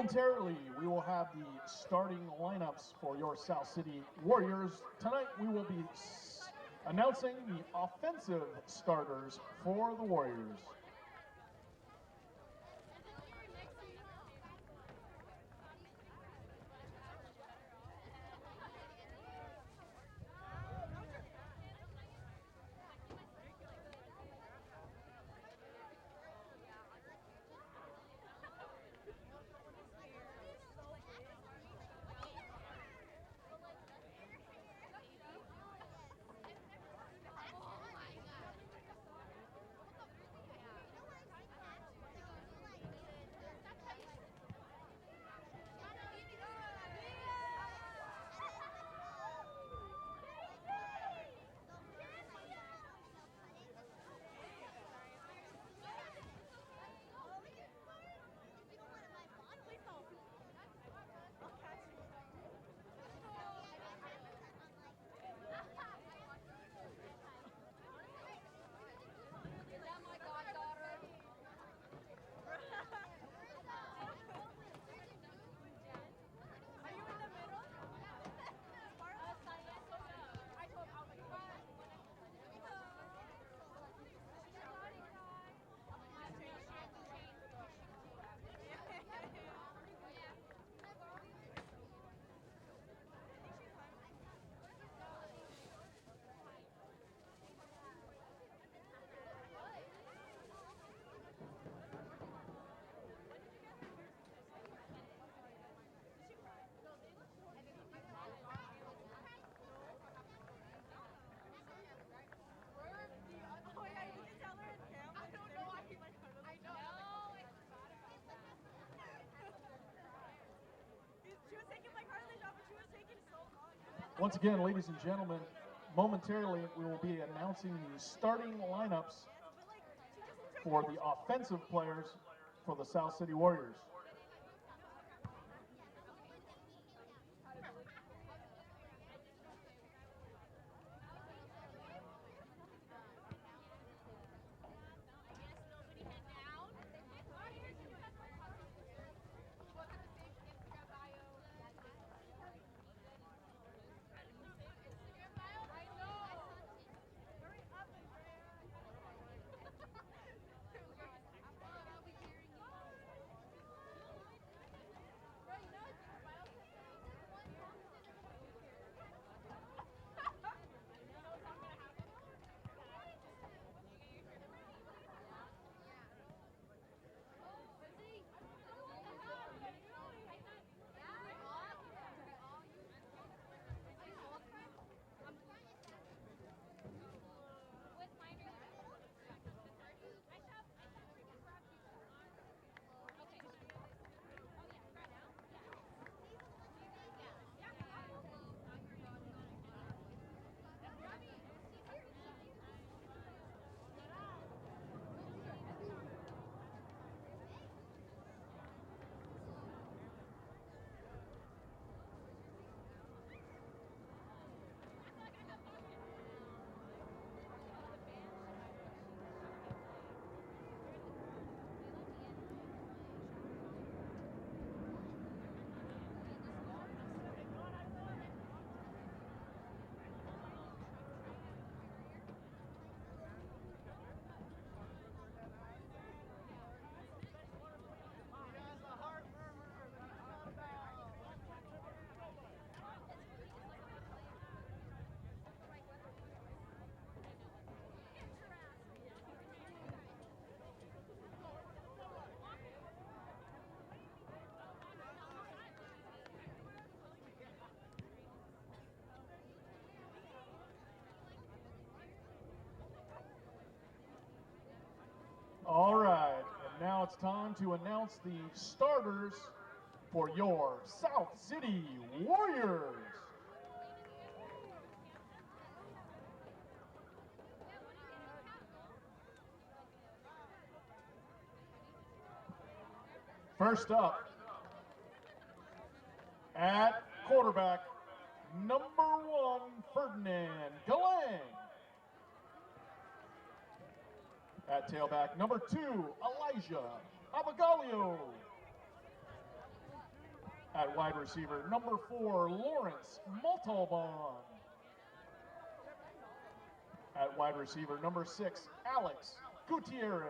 Momentarily, we will have the starting lineups for your South City Warriors. Tonight, we will be announcing the offensive starters for the Warriors. Once again, ladies and gentlemen, momentarily we will be announcing the starting lineups for the offensive players for the South City Warriors. All right, and now it's time to announce the starters for your South City Warriors. First up, at quarterback, number 1, Ferdinand Galang. At tailback, number 2, Elijah Abagalio. At wide receiver, number 4, Lawrence Montalban. At wide receiver, number 6, Alex Gutierrez.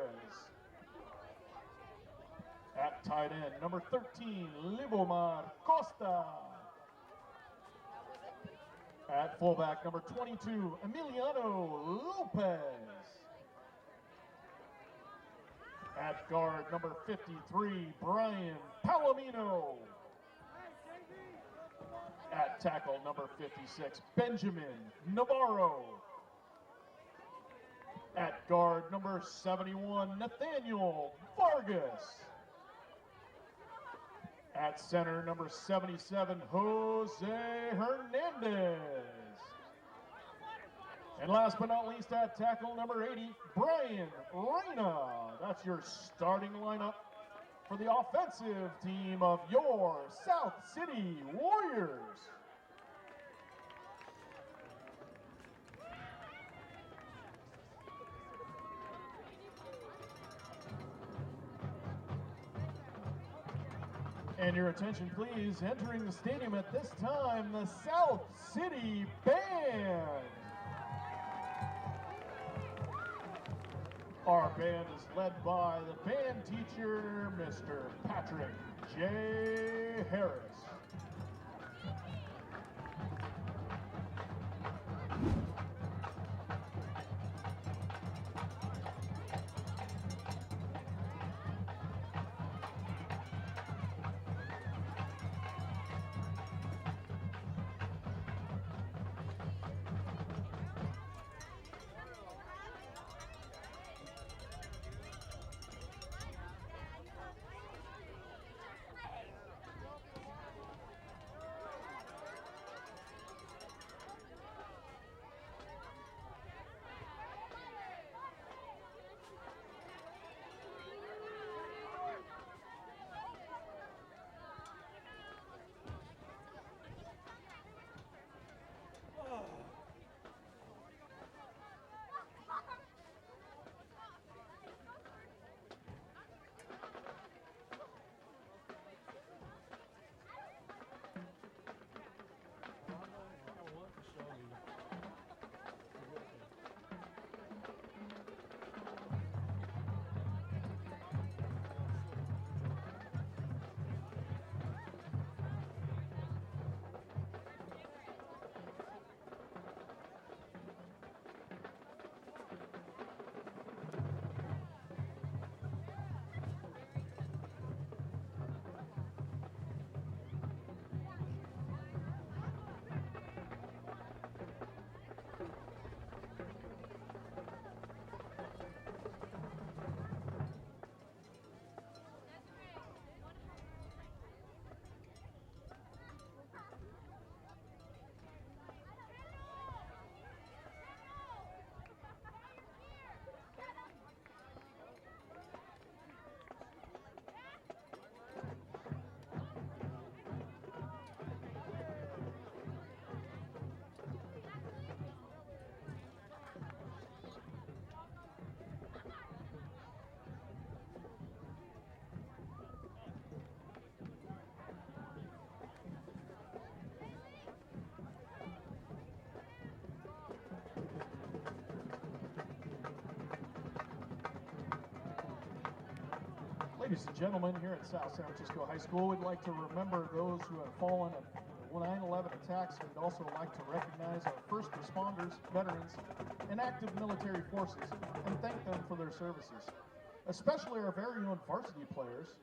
At tight end, number 13, Libomar Costa. At fullback, number 22, Emiliano Lopez. At guard, number 53, Brian Palomino. At tackle, number 56, Benjamin Navarro. At guard, number 71, Nathaniel Vargas. At center, number 77, Jose Hernandez. And last but not least, at tackle, number 80, Brian Reyna. That's your starting lineup for the offensive team of your South City Warriors. And your attention, please. Entering the stadium at this time, the South City Band. Our band is led by the band teacher, Mr. Patrick J. Harris. Ladies and gentlemen, here at South San Francisco High School, we'd like to remember those who have fallen in the 9/11 attacks. We'd also like to recognize our first responders, veterans, and active military forces, and thank them for their services. Especially our very own varsity players.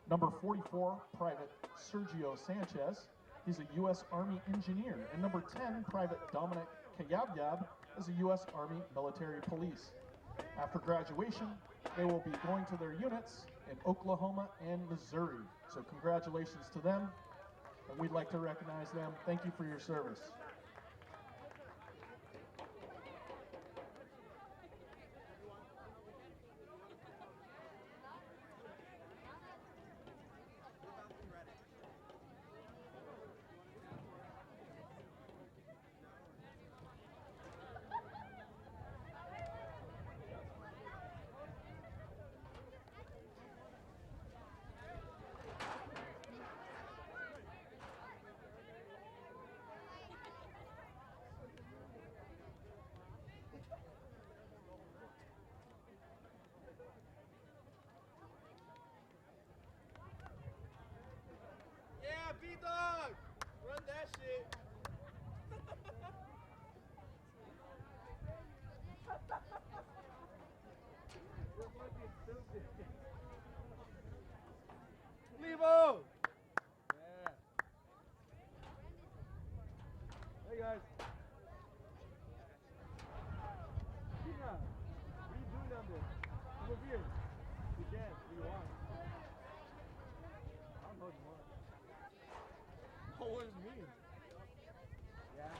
Number 44, Private Sergio Sanchez. He's a U.S. Army engineer. And number 10, Private Dominic Kayabyab is a U.S. Army military police. After graduation, they will be going to their units in Oklahoma and Missouri. So congratulations to them, and we'd like to recognize them. Thank you for your service. Levo! Yeah. Hey guys. Tina, what are you doing down there? Come over here. You can. What do you want? I don't know what you want. Oh, what does it mean? Yeah.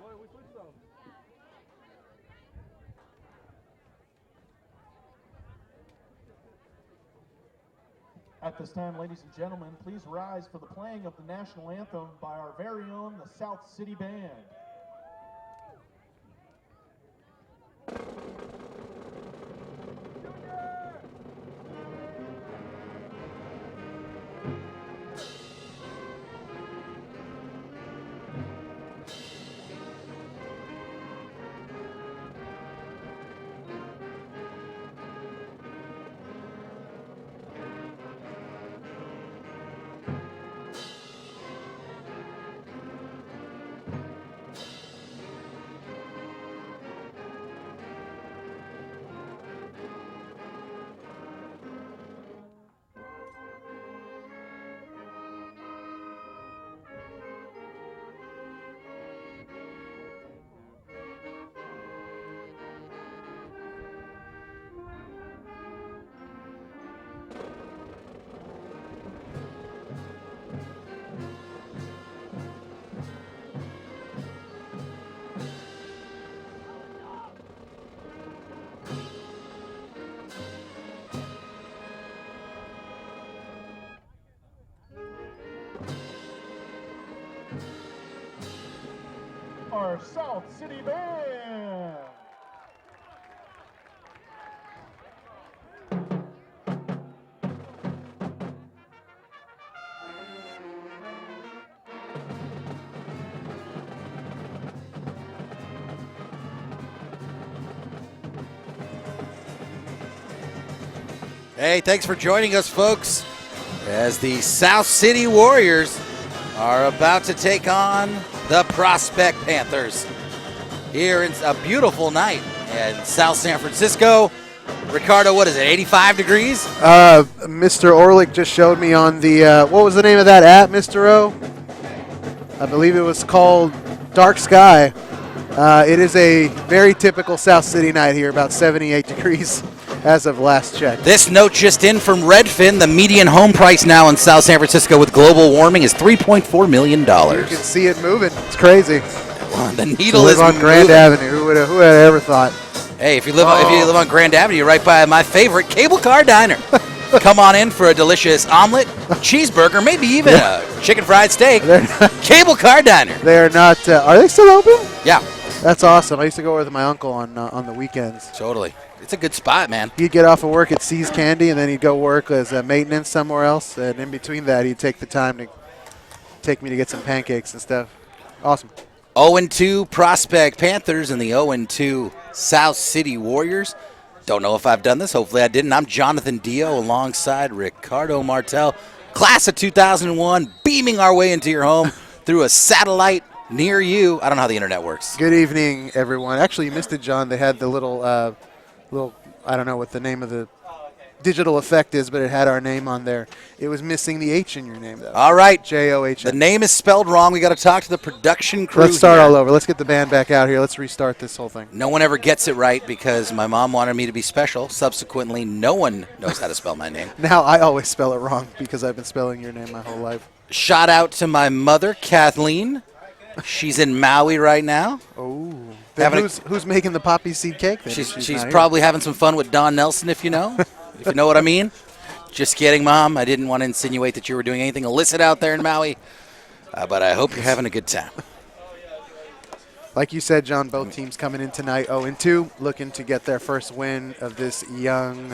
Boy, we switched though. At this time, ladies and gentlemen, please rise for the playing of the national anthem by our very own, the South City Band. Our South City Band. Hey, thanks for joining us, folks, as the South City Warriors are about to take on the Prospect Panthers here in a beautiful night in South San Francisco. Ricardo, what is it, 85 degrees? Mr. Orlick just showed me on the, what was the name of that app, Mr. O? I believe it was called Dark Sky. It is a very typical South City night here, about 78 degrees as of last check. This note just in from Redfin, the median home price now in South San Francisco with global warming is $3.4 million. You can see it moving. It's crazy. The needle is on Grand moving. Avenue. Who had ever thought? Hey, if you live on Grand Avenue, you're right by my favorite Cable Car Diner. Come on in for a delicious omelet, cheeseburger, maybe even a chicken fried steak. Cable Car Diner. They are not. Are they still open? Yeah. That's awesome. I used to go with my uncle on the weekends. Totally. It's a good spot, man. He'd get off of work at C's Candy, and then he'd go work as a maintenance somewhere else. And in between that, he'd take the time to take me to get some pancakes and stuff. Awesome. 0-2 Prospect Panthers and the 0-2 South City Warriors. Don't know if I've done this. Hopefully I didn't. I'm Jonathan Dio alongside Ricardo Martel. Class of 2001, beaming our way into your home through a satellite near you. I don't know how the internet works. Good evening, everyone. Actually, you missed it, John. They had the little, I don't know what the name of the digital effect is, but it had our name on there. It was missing the H in your name, though. All right. J-O-H-N. The name is spelled wrong. We got to talk to the production crew. Let's start here. all over. Let's get the band back out here. Let's restart this whole thing. No one ever gets it right because my mom wanted me to be special. Subsequently, no one knows how to spell my name. Now I always spell it wrong because I've been spelling your name my whole life. Shout out to my mother, Kathleen. She's in Maui right now. Oh. Who's making the poppy seed cake then? She's probably having some fun with Don Nelson, if you know. If you know what I mean. Just kidding, Mom. I didn't want to insinuate that you were doing anything illicit out there in Maui. But I hope you're having a good time. Like you said, John, both teams coming in tonight 0-2, looking to get their first win of this young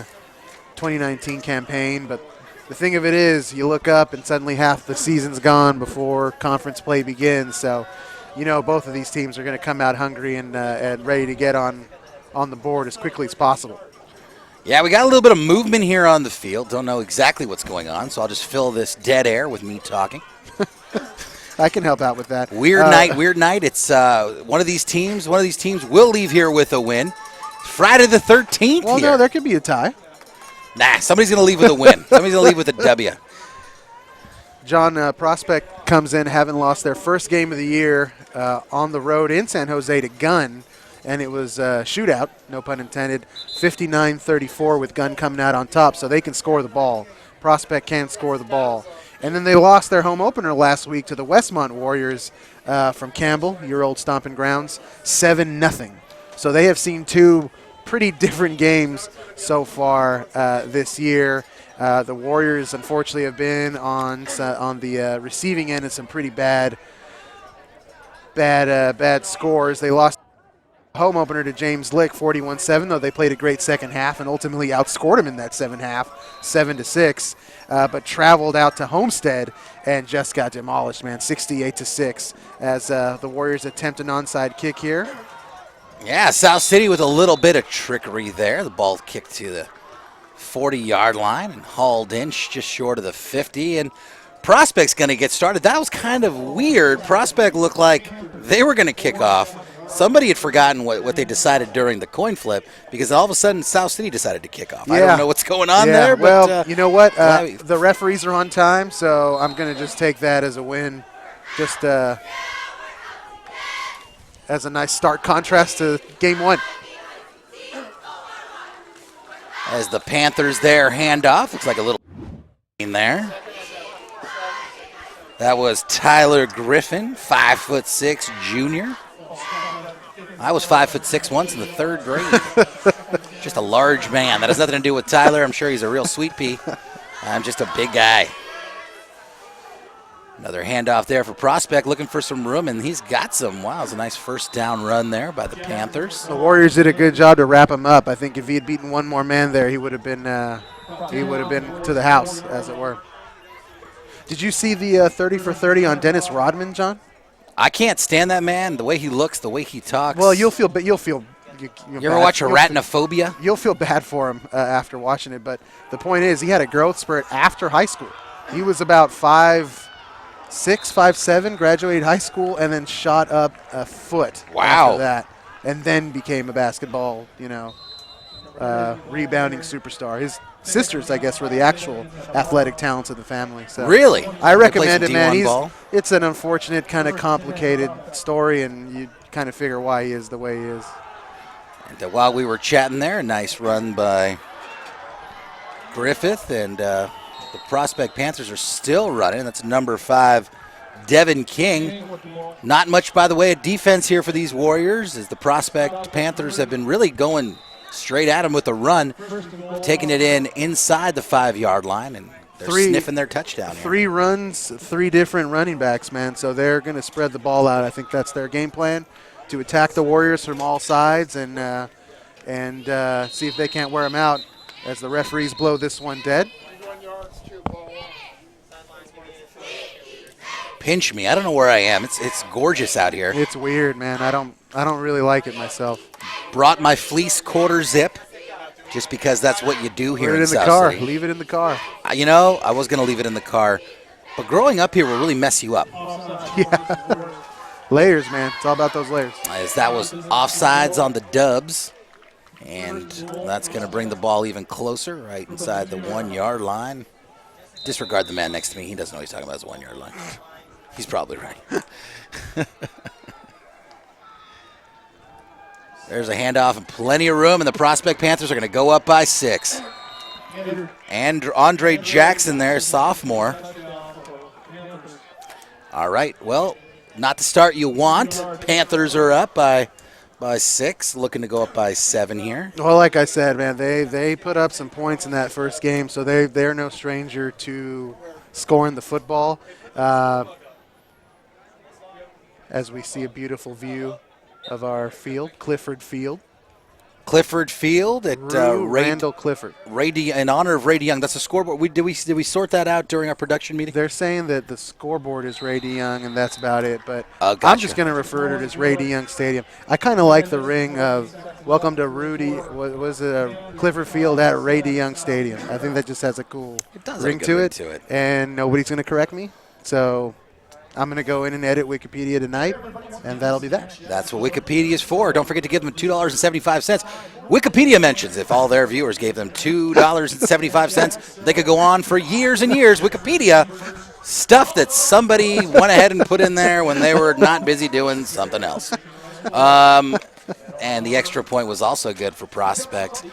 2019 campaign. But the thing of it is, you look up and suddenly half the season's gone before conference play begins. So, you know, both of these teams are going to come out hungry and ready to get on the board as quickly as possible. Yeah, we got a little bit of movement here on the field. Don't know exactly what's going on, so I'll just fill this dead air with me talking. I can help out with that. Weird night. It's one of these teams will leave here with a win. Friday the 13th Well, here. no, there could be a tie. Nah, somebody's going to leave with a win. Somebody's going to leave with a W. John, Prospect comes in, having lost their first game of the year on the road in San Jose to Gunn, and it was a shootout, no pun intended, 59-34 with Gunn coming out on top, so they can score the ball. Prospect can score the ball. And then they lost their home opener last week to the Westmont Warriors from Campbell, your old stomping grounds, 7-0. So they have seen two pretty different games so far this year. The Warriors, unfortunately, have been on the receiving end of some pretty bad scores. They lost home opener to James Lick, 41-7, though they played a great second half and ultimately outscored him in that second half, 7-6. But traveled out to Homestead and just got demolished, man, 68-6, as the Warriors attempt an onside kick here. Yeah, South City with a little bit of trickery there. The ball kicked to the 40-yard line and hauled in just short of the 50. And Prospect's going to get started. That was kind of weird. Prospect looked like they were going to kick off. Somebody had forgotten what they decided during the coin flip, because all of a sudden South City decided to kick off. Yeah. I don't know what's going on there. Well, but, you know what? The referees are on time, so I'm going to just take that as a win. Just as a nice stark contrast to game one. As the Panthers there hand off, looks like a little in there. That was Tyler Griffin, 5'6" junior. I was 5'6" once in the third grade. Just a large man. That has nothing to do with Tyler. I'm sure he's a real sweet pea. I'm just a big guy. Another handoff there for Prospect, looking for some room, and he's got some. Wow, it's a nice first down run there by the Panthers. The Warriors did a good job to wrap him up. I think if he had beaten one more man there, he would have been to the house, as it were. Did you see the 30 for 30 on Dennis Rodman, John? I can't stand that man. The way he looks, the way he talks. Well, you'll feel. You ever watch Arachnophobia? You'll feel bad for him after watching it. But the point is, he had a growth spurt after high school. He was about 5'6", 5'7", graduated high school, and then shot up a foot after that, and then became a basketball, rebounding superstar. His sisters, I guess, were the actual athletic talents of the family. So really? I recommend it, man. It's an unfortunate, kind of complicated story, and you kind of figure why he is the way he is. And while we were chatting there, a nice run by Griffith, and the Prospect Panthers are still running. That's number 5, Devin King. Not much, by the way, of defense here for these Warriors, as the Prospect Panthers have been really going straight at him with a run, taking it inside the 5-yard line, and they're sniffing their touchdown here. 3 runs, 3 different running backs, man. So they're going to spread the ball out. I think that's their game plan, to attack the Warriors from all sides and see if they can't wear them out as the referees blow this one dead. Pinch me. I don't know where I am. It's gorgeous out here. It's weird, man. I don't really like it myself. Brought my fleece quarter zip, just because that's what you do here in South car. City. Leave it in the car. I was going to leave it in the car, but growing up here will really mess you up. Yeah. Layers, man. It's all about those layers. As that was offsides on the Dubs, and that's going to bring the ball even closer, right inside the 1-yard line. Disregard the man next to me. He doesn't know what he's talking about his 1-yard line. He's probably right. There's a handoff and plenty of room, and the Prospect Panthers are going to go up by 6. And Andre Jackson there, sophomore. All right, well, not the start you want. Panthers are up by 6, looking to go up by 7 here. Well, like I said, man, they put up some points in that first game, so they're no stranger to scoring the football. As we see a beautiful view of our field, Clifford Field. Clifford Field at Randall Clifford. In honor of Ray DeYoung. That's a scoreboard. Did we sort that out during our production meeting? They're saying that the scoreboard is Ray DeYoung, and that's about it. But gotcha. I'm just going to refer to it as Ray DeYoung Stadium. I kind of like the ring of "Welcome to was it Clifford Field at Ray DeYoung Stadium." I think that just has a cool ring to it, and nobody's going to correct me. So I'm going to go in and edit Wikipedia tonight, and that'll be that. That's what Wikipedia is for. Don't forget to give them $2.75. Wikipedia mentions if all their viewers gave them $2.75, they could go on for years and years. Wikipedia, stuff that somebody went ahead and put in there when they were not busy doing something else. And the extra point was also good for Prospect.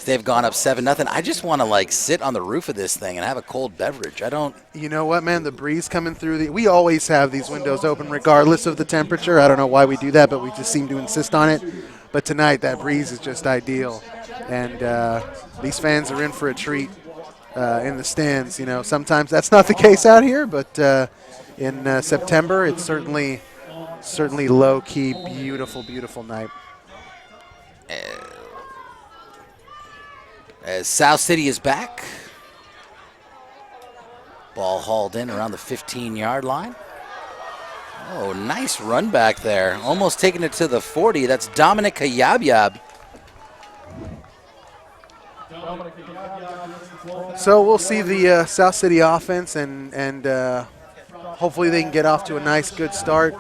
They've gone up 7-0. I just want to sit on the roof of this thing and have a cold beverage. I don't. You know what, man? The breeze coming through. We always have these windows open regardless of the temperature. I don't know why we do that, but we just seem to insist on it. But tonight, that breeze is just ideal. And these fans are in for a treat in the stands. Sometimes that's not the case out here, but in September, it's certainly low-key, beautiful, beautiful night. As South City is back. Ball hauled in around the 15-yard line. Oh, nice run back there. Almost taking it to the 40. That's Dominic Kayabyab. So we'll see the South City offense, and hopefully they can get off to a nice, good start,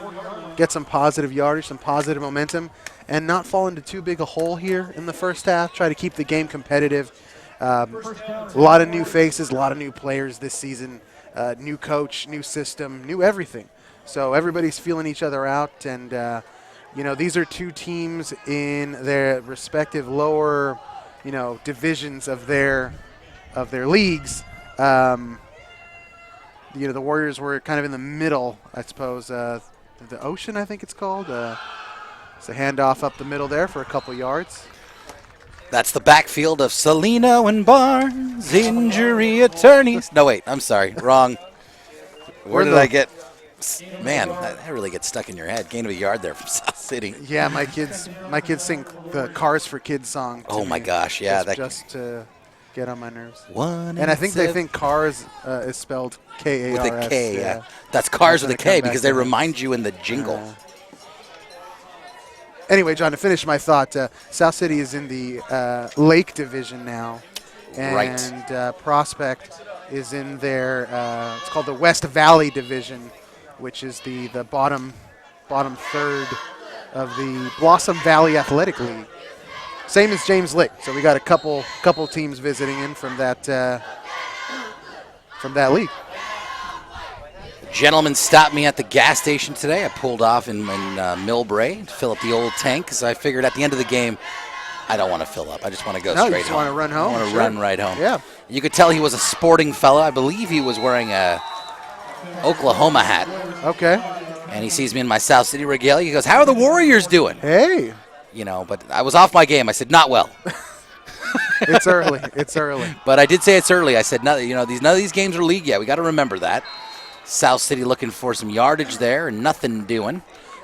get some positive yardage, some positive momentum, and not fall into too big a hole here in the first half. Try to keep the game competitive. A lot of new faces, a lot of new players this season, new coach, new system, new everything. So everybody's feeling each other out, and these are two teams in their respective lower, divisions of their leagues. The Warriors were kind of in the middle, I suppose. The Ocean, I think it's called. It's a handoff up the middle there for a couple yards. That's the backfield of Salino and Barnes, injury attorneys. No, wait, I'm sorry, wrong. Where did I get? Man, that really gets stuck in your head. Gain of a yard there from South City. Yeah, my kids sing the Cars for Kids song. Oh my gosh, yeah, just to get on my nerves. And I think they think Cars is spelled K-A-R-S. With a K, yeah. That's Cars with a K because they remind you in the jingle. Anyway, John, to finish my thought, South City is in the Lake Division now, and Prospect is in their it's called the West Valley Division, which is the bottom third of the Blossom Valley Athletic League. Same as James Lick. So we got a couple teams visiting in from that league. Gentleman stopped me at the gas station today. I pulled off in Millbrae to fill up the old tank because I figured at the end of the game, I don't want to fill up. I just want to go straight home. You just want to run home? I want to run right home. Yeah. You could tell he was a sporting fella. I believe he was wearing a Oklahoma hat. Okay. And he sees me in my South City regalia. He goes, "How are the Warriors doing?" Hey. But I was off my game. I said, "Not well." It's early. It's early. But I did say it's early. I said, none of these games are league yet. We got to remember that. South City looking for some yardage there and nothing doing.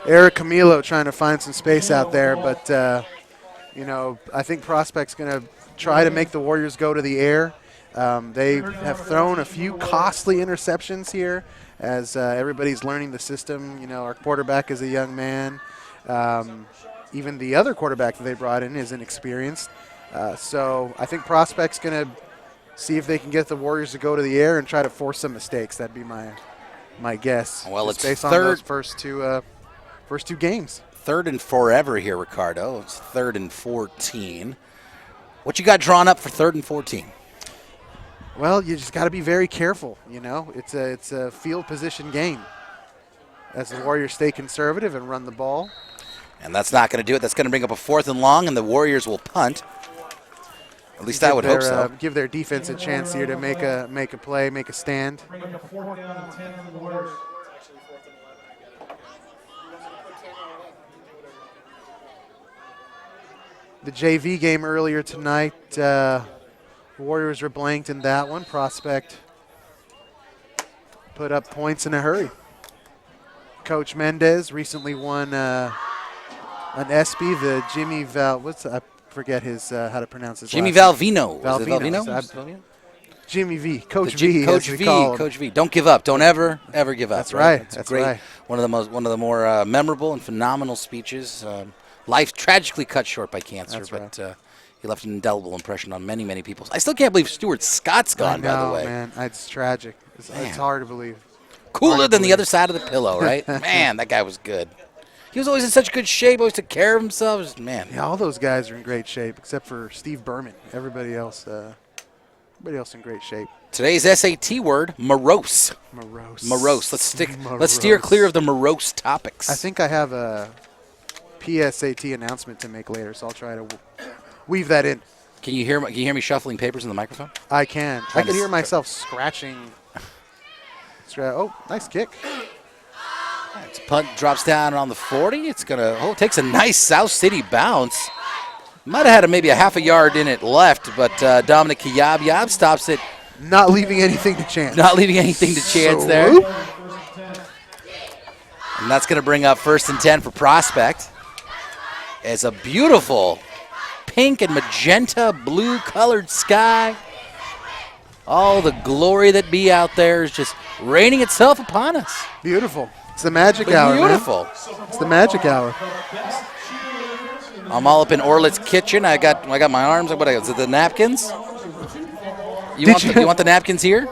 Eric Camilo trying to find some space out there, but, I think Prospect's going to try to make the Warriors go to the air. They have thrown a few costly interceptions here as everybody's learning the system. Our quarterback is a young man. Even the other quarterback that they brought in is inexperienced. So I think Prospect's going to see if they can get the Warriors to go to the air and try to force some mistakes. That'd be my guess. Well, it's based on those first two games. Third and forever here, Ricardo. It's 3rd and 14. What you got drawn up for 3rd and 14? Well, you just got to be very careful. It's a field position game. As the Warriors stay conservative and run the ball. And that's not going to do it. That's going to bring up a 4th and long, and the Warriors will punt. At least I would hope so. Give their defense a chance here to make a play, make a stand. The JV game earlier tonight, Warriors were blanked in that one. Prospect put up points in a hurry. Coach Mendez recently won an ESPY, the Jimmy I forget his how to pronounce his Jimmy last Valvino. Valvino. Valvino? Jimmy V. Coach V. Coach V. Coach V. Don't give up. Don't ever give up. That's right. That's great. Right. One of the more memorable and phenomenal speeches. Life tragically cut short by cancer, but he left an indelible impression on many, many people. I still can't believe Stuart Scott's gone. I know, by the way, man, it's tragic. It's hard to believe. Cooler than the Arguably. other side of the pillow, right? Man, that guy was good. He was always in such good shape, always took care of himself. Just, man. Yeah, all those guys are in great shape except for Steve Berman. Everybody else in great shape. Today's SAT word, morose. Morose. Morose. Let's steer clear of the morose topics. I think I have a PSAT announcement to make later, so I'll try to weave that in. Can you hear me shuffling papers in the microphone? I can. I can hear myself scratching. Oh, nice kick. It's punt drops down on the 40. It's takes a nice South City bounce. Might have had maybe a half a yard in it left, but Dominic Kiyab stops it. Not leaving anything to chance. Not leaving anything to chance there. Whoop. And that's going to bring up 1st and 10 for Prospect. It's a beautiful pink and magenta blue colored sky. All the glory that be out there is just raining itself upon us. Beautiful. It's the magic hour. Beautiful. Man. It's the magic hour. I'm all up in Orlett's kitchen. I got my arms. What is it? The napkins? You want the napkins here?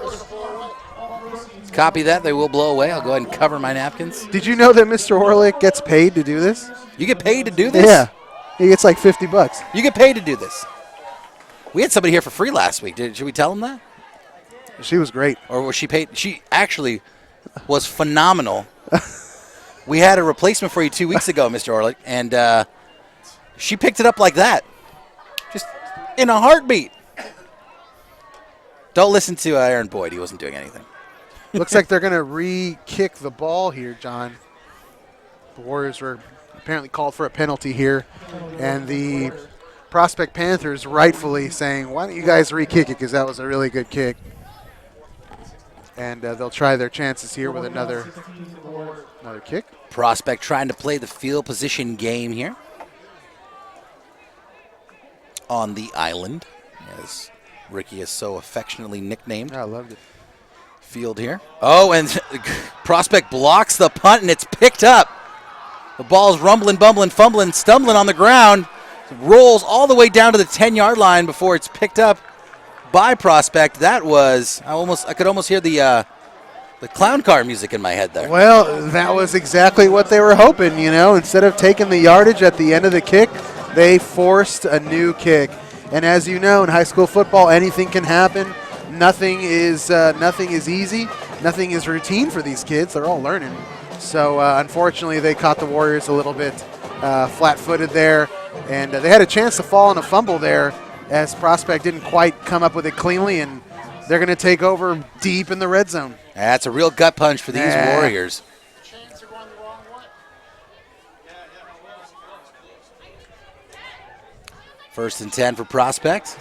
Copy that. They will blow away. I'll go ahead and cover my napkins. Did you know that Mr. Orlick gets paid to do this? You get paid to do this? Yeah. He gets like $50. You get paid to do this. We had somebody here for free last week. Should we tell them that? She was great. Or was she paid? She actually was phenomenal. We had a replacement for you 2 weeks ago, Mr. Orlick, and she picked it up like that. Just in a heartbeat. Don't listen to Aaron Boyd. He wasn't doing anything. Looks like they're going to re-kick the ball here, John. The Warriors were apparently called for a penalty here, and the Prospect Panthers rightfully saying, why don't you guys re-kick it, because that was a really good kick. And they'll try their chances here with another kick. Prospect trying to play the field position game here on the island, as Ricky is so affectionately nicknamed. I loved it. Field here. Oh, and Prospect blocks the punt, and it's picked up. The ball's rumbling, bumbling, fumbling, stumbling on the ground. Rolls all the way down to the 10-yard line before it's picked up by Prospect. That was, I could almost hear the clown car music in my head there. Well, that was exactly what they were hoping, you know. Instead of taking the yardage at the end of the kick, they forced a new kick. And as you know, in high school football, anything can happen. Nothing is easy. Nothing is routine for these kids. They're all learning. So, unfortunately, they caught the Warriors a little bit flat-footed there. And they had a chance to fall on a fumble there as Prospect didn't quite come up with it cleanly, and they're going to take over deep in the red zone. That's a real gut punch for these Warriors. First and 10 for Prospect.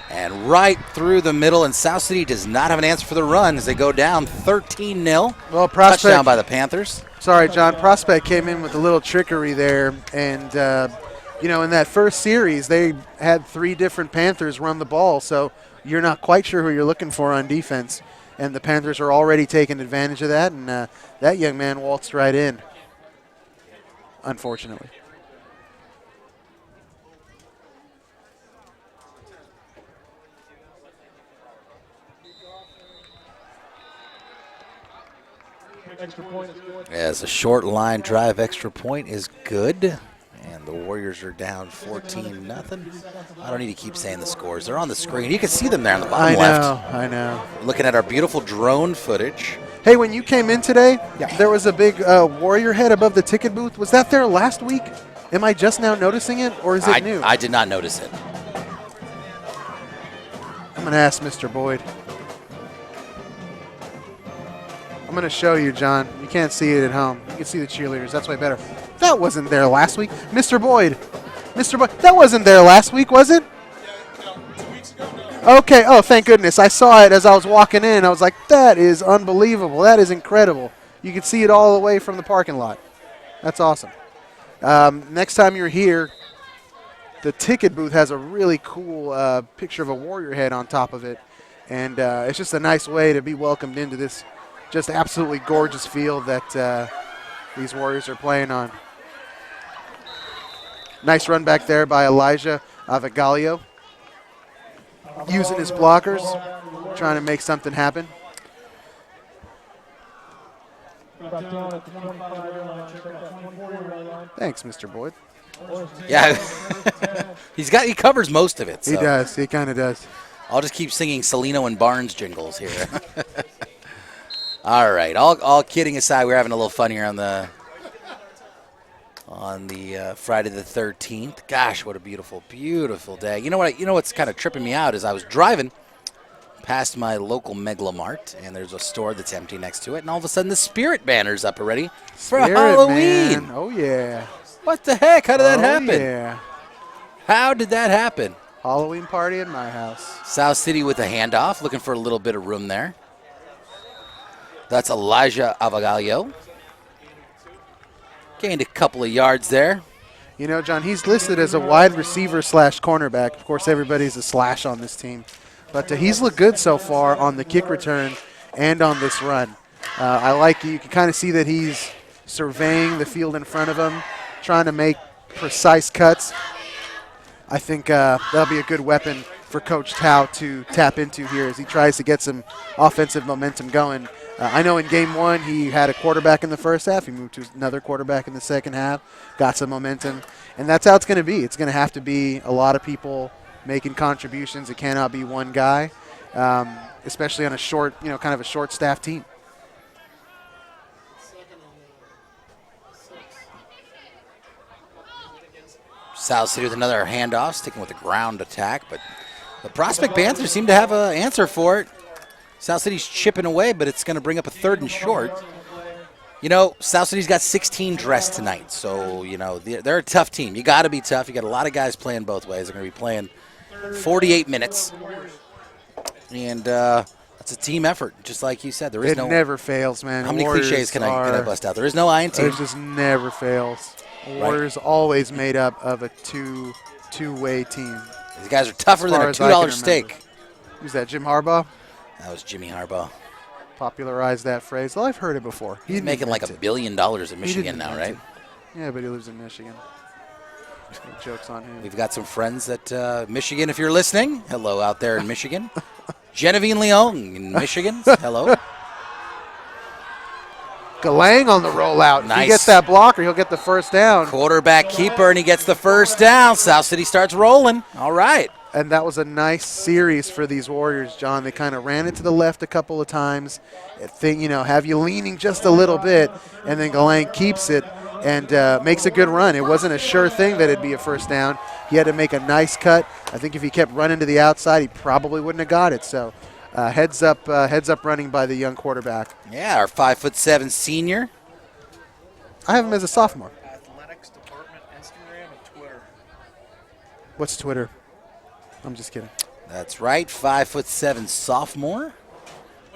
And right through the middle, and South City does not have an answer for the run as they go down 13-0. Well, Prospect, touchdown by the Panthers. Sorry, John. Prospect came in with a little trickery there, and you know, in that first series, they had 3 different Panthers run the ball, so you're not quite sure who you're looking for on defense. And the Panthers are already taking advantage of that, and that young man waltzed right in, unfortunately. Extra point is good. As a short line drive, extra point is good. And the Warriors are down 14-0. I don't need to keep saying the scores. They're on the screen. You can see them there on the bottom left. I know. Looking at our beautiful drone footage. Hey, when you came in today, there was a big Warrior head above the ticket booth. Was that there last week? Am I just now noticing it, or is it new? I did not notice it. I'm going to ask Mr. Boyd. I'm going to show you, John. You can't see it at home. You can see the cheerleaders. That's way better. That wasn't there last week. Mr. Boyd. That wasn't there last week, was it? Yeah, no, 2 weeks ago, no. Okay. Oh, thank goodness. I saw it as I was walking in. I was like, that is unbelievable. That is incredible. You can see it all the way from the parking lot. That's awesome. Next time you're here, the ticket booth has a really cool picture of a Warrior head on top of it. And it's just a nice way to be welcomed into this just absolutely gorgeous field that these Warriors are playing on. Nice run back there by Elijah Avagalio. Using his blockers, trying to make something happen. Got down at the 25-yard line, check that 24-yard line. Thanks, Mr. Boyd. Yeah, he covers most of it. So. He does. He kind of does. I'll just keep singing Salino and Barnes jingles here. All right, all kidding aside, we're having a little fun here on the Friday the 13th. Gosh, what a beautiful, beautiful day. You know what's kind of tripping me out is I was driving past my local Megalomart, and there's a store that's empty next to it, and all of a sudden the Spirit banner's up already for Halloween. Man. Oh, yeah. What the heck? How did that happen? Yeah. How did that happen? Halloween party at my house. South City with a handoff, looking for a little bit of room there. That's Elijah Avagalio. Gained a couple of yards there. You know, John, he's listed as a wide receiver / cornerback. Of course, everybody's a slash on this team. But he's looked good so far on the kick return and on this run. I like you can kind of see that he's surveying the field in front of him, trying to make precise cuts. I think that'll be a good weapon for Coach Tao to tap into here as he tries to get some offensive momentum going. I know in game one he had a quarterback in the first half. He moved to another quarterback in the second half, got some momentum. And that's how it's going to be. It's going to have to be a lot of people making contributions. It cannot be one guy, especially on a short, kind of a short staff team. South City with another handoff, sticking with the ground attack, but the Prospect Panthers seem to have an answer for it. South City's chipping away, but it's going to bring up a 3rd and short. You know, South City's got 16 dressed tonight, so, they're a tough team. You got to be tough. You got a lot of guys playing both ways. They're going to be playing 48 minutes, and it's a team effort, just like you said. It never fails, man. How many cliches can I bust out? There is no I in team. It just never fails. Warriors always made up of a two-way team. These guys are tougher than a $2 steak. Who's that, Jim Harbaugh? That was Jimmy Harbaugh. Popularized that phrase. Well, I've heard it before. He's making like $1 billion in Michigan now, right? Yeah, but he lives in Michigan. No joke's on him. We've got some friends at Michigan, if you're listening. Hello out there in Michigan. Genevieve Leon in Michigan. Hello. Galang on the rollout. Nice. If he gets that blocker, he'll get the first down. Quarterback keeper, and he gets the first down. South City starts rolling. All right. And that was a nice series for these Warriors, John. They kind of ran it to the left a couple of times. Have you leaning just a little bit, and then Galang keeps it and makes a good run. It wasn't a sure thing that it'd be a first down. He had to make a nice cut. I think if he kept running to the outside, he probably wouldn't have got it. So heads up running by the young quarterback. Yeah, our 5'7" senior. I have him as a sophomore. Athletics Department, Instagram, and Twitter. What's Twitter? I'm just kidding. That's right, 5'7" sophomore.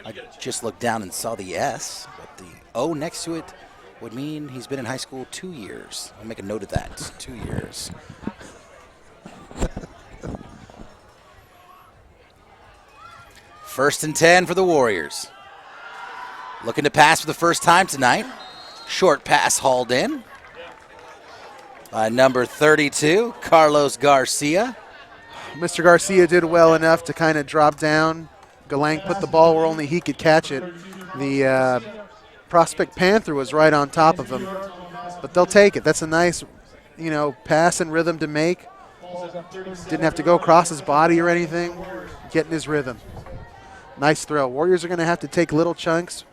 I just looked down and saw the S, but the O next to it would mean he's been in high school 2 years. I'll make a note of that. 2 years. First and 10 for the Warriors. Looking to pass for the first time tonight. Short pass hauled in by number 32, Carlos Garcia. Mr. Garcia did well enough to kind of drop down. Galang put the ball where only he could catch it. The Prospect Panther was right on top of him. But they'll take it. That's a nice, pass and rhythm to make. Didn't have to go across his body or anything. Getting his rhythm. Nice throw. Warriors are going to have to take little chunks.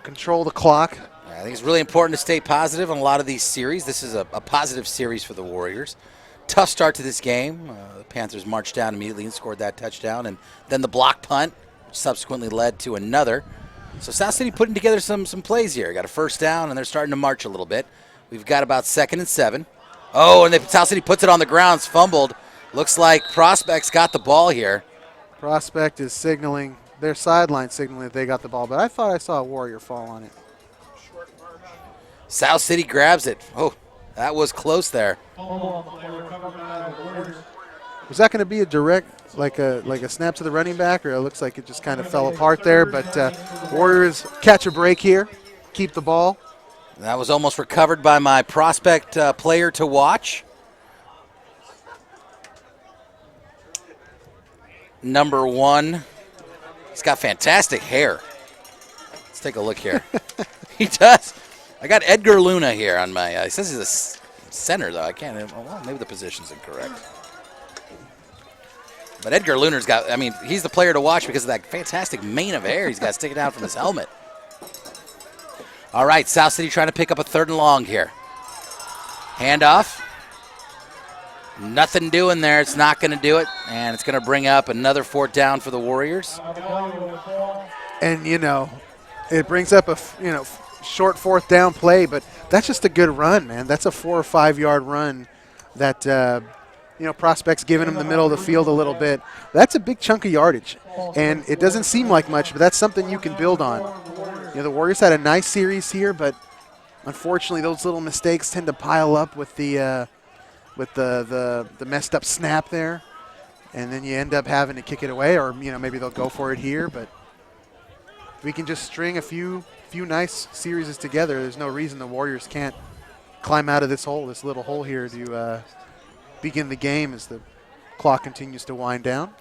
Control the clock. I think it's really important to stay positive on a lot of these series. This is a positive series for the Warriors. Tough start to this game. The Panthers marched down immediately and scored that touchdown. And then the block punt, which subsequently led to another. So South City putting together some plays here. Got a first down, and they're starting to march a little bit. We've got about 2nd and 7. Oh, and South City puts it on the ground. It's fumbled. Looks like Prospect's got the ball here. Prospect is signaling, their sideline signaling that they got the ball. But I thought I saw a Warrior fall on it. South City grabs it. Oh, that was close there. Was that going to be a direct, like a snap to the running back, or it looks like it just kind of fell apart there? But Warriors catch a break here, keep the ball. That was almost recovered by my Prospect player to watch. Number 1. He's got fantastic hair. Let's take a look here. He does. I got Edgar Luna here on my. It says he's a center, though. I can't. Well, maybe the position's incorrect. But Edgar Luna's got. I mean, he's the player to watch because of that fantastic mane of hair he's got sticking out from his helmet. All right, South City trying to pick up a 3rd and long here. Handoff. Nothing doing there. It's not going to do it, and it's going to bring up another 4th down for the Warriors. And, it brings up a, short 4th down play, but that's just a good run, man. That's a 4 or 5 yard run that, Prospect's giving him the middle of the field a little bit. That's a big chunk of yardage, and it doesn't seem like much, but that's something you can build on. The Warriors had a nice series here, but unfortunately those little mistakes tend to pile up with the messed up snap there, and then you end up having to kick it away, or maybe they'll go for it here. But if we can just string a few nice series together, there's no reason the Warriors can't climb out of this little hole here to begin the game as the clock continues to wind down.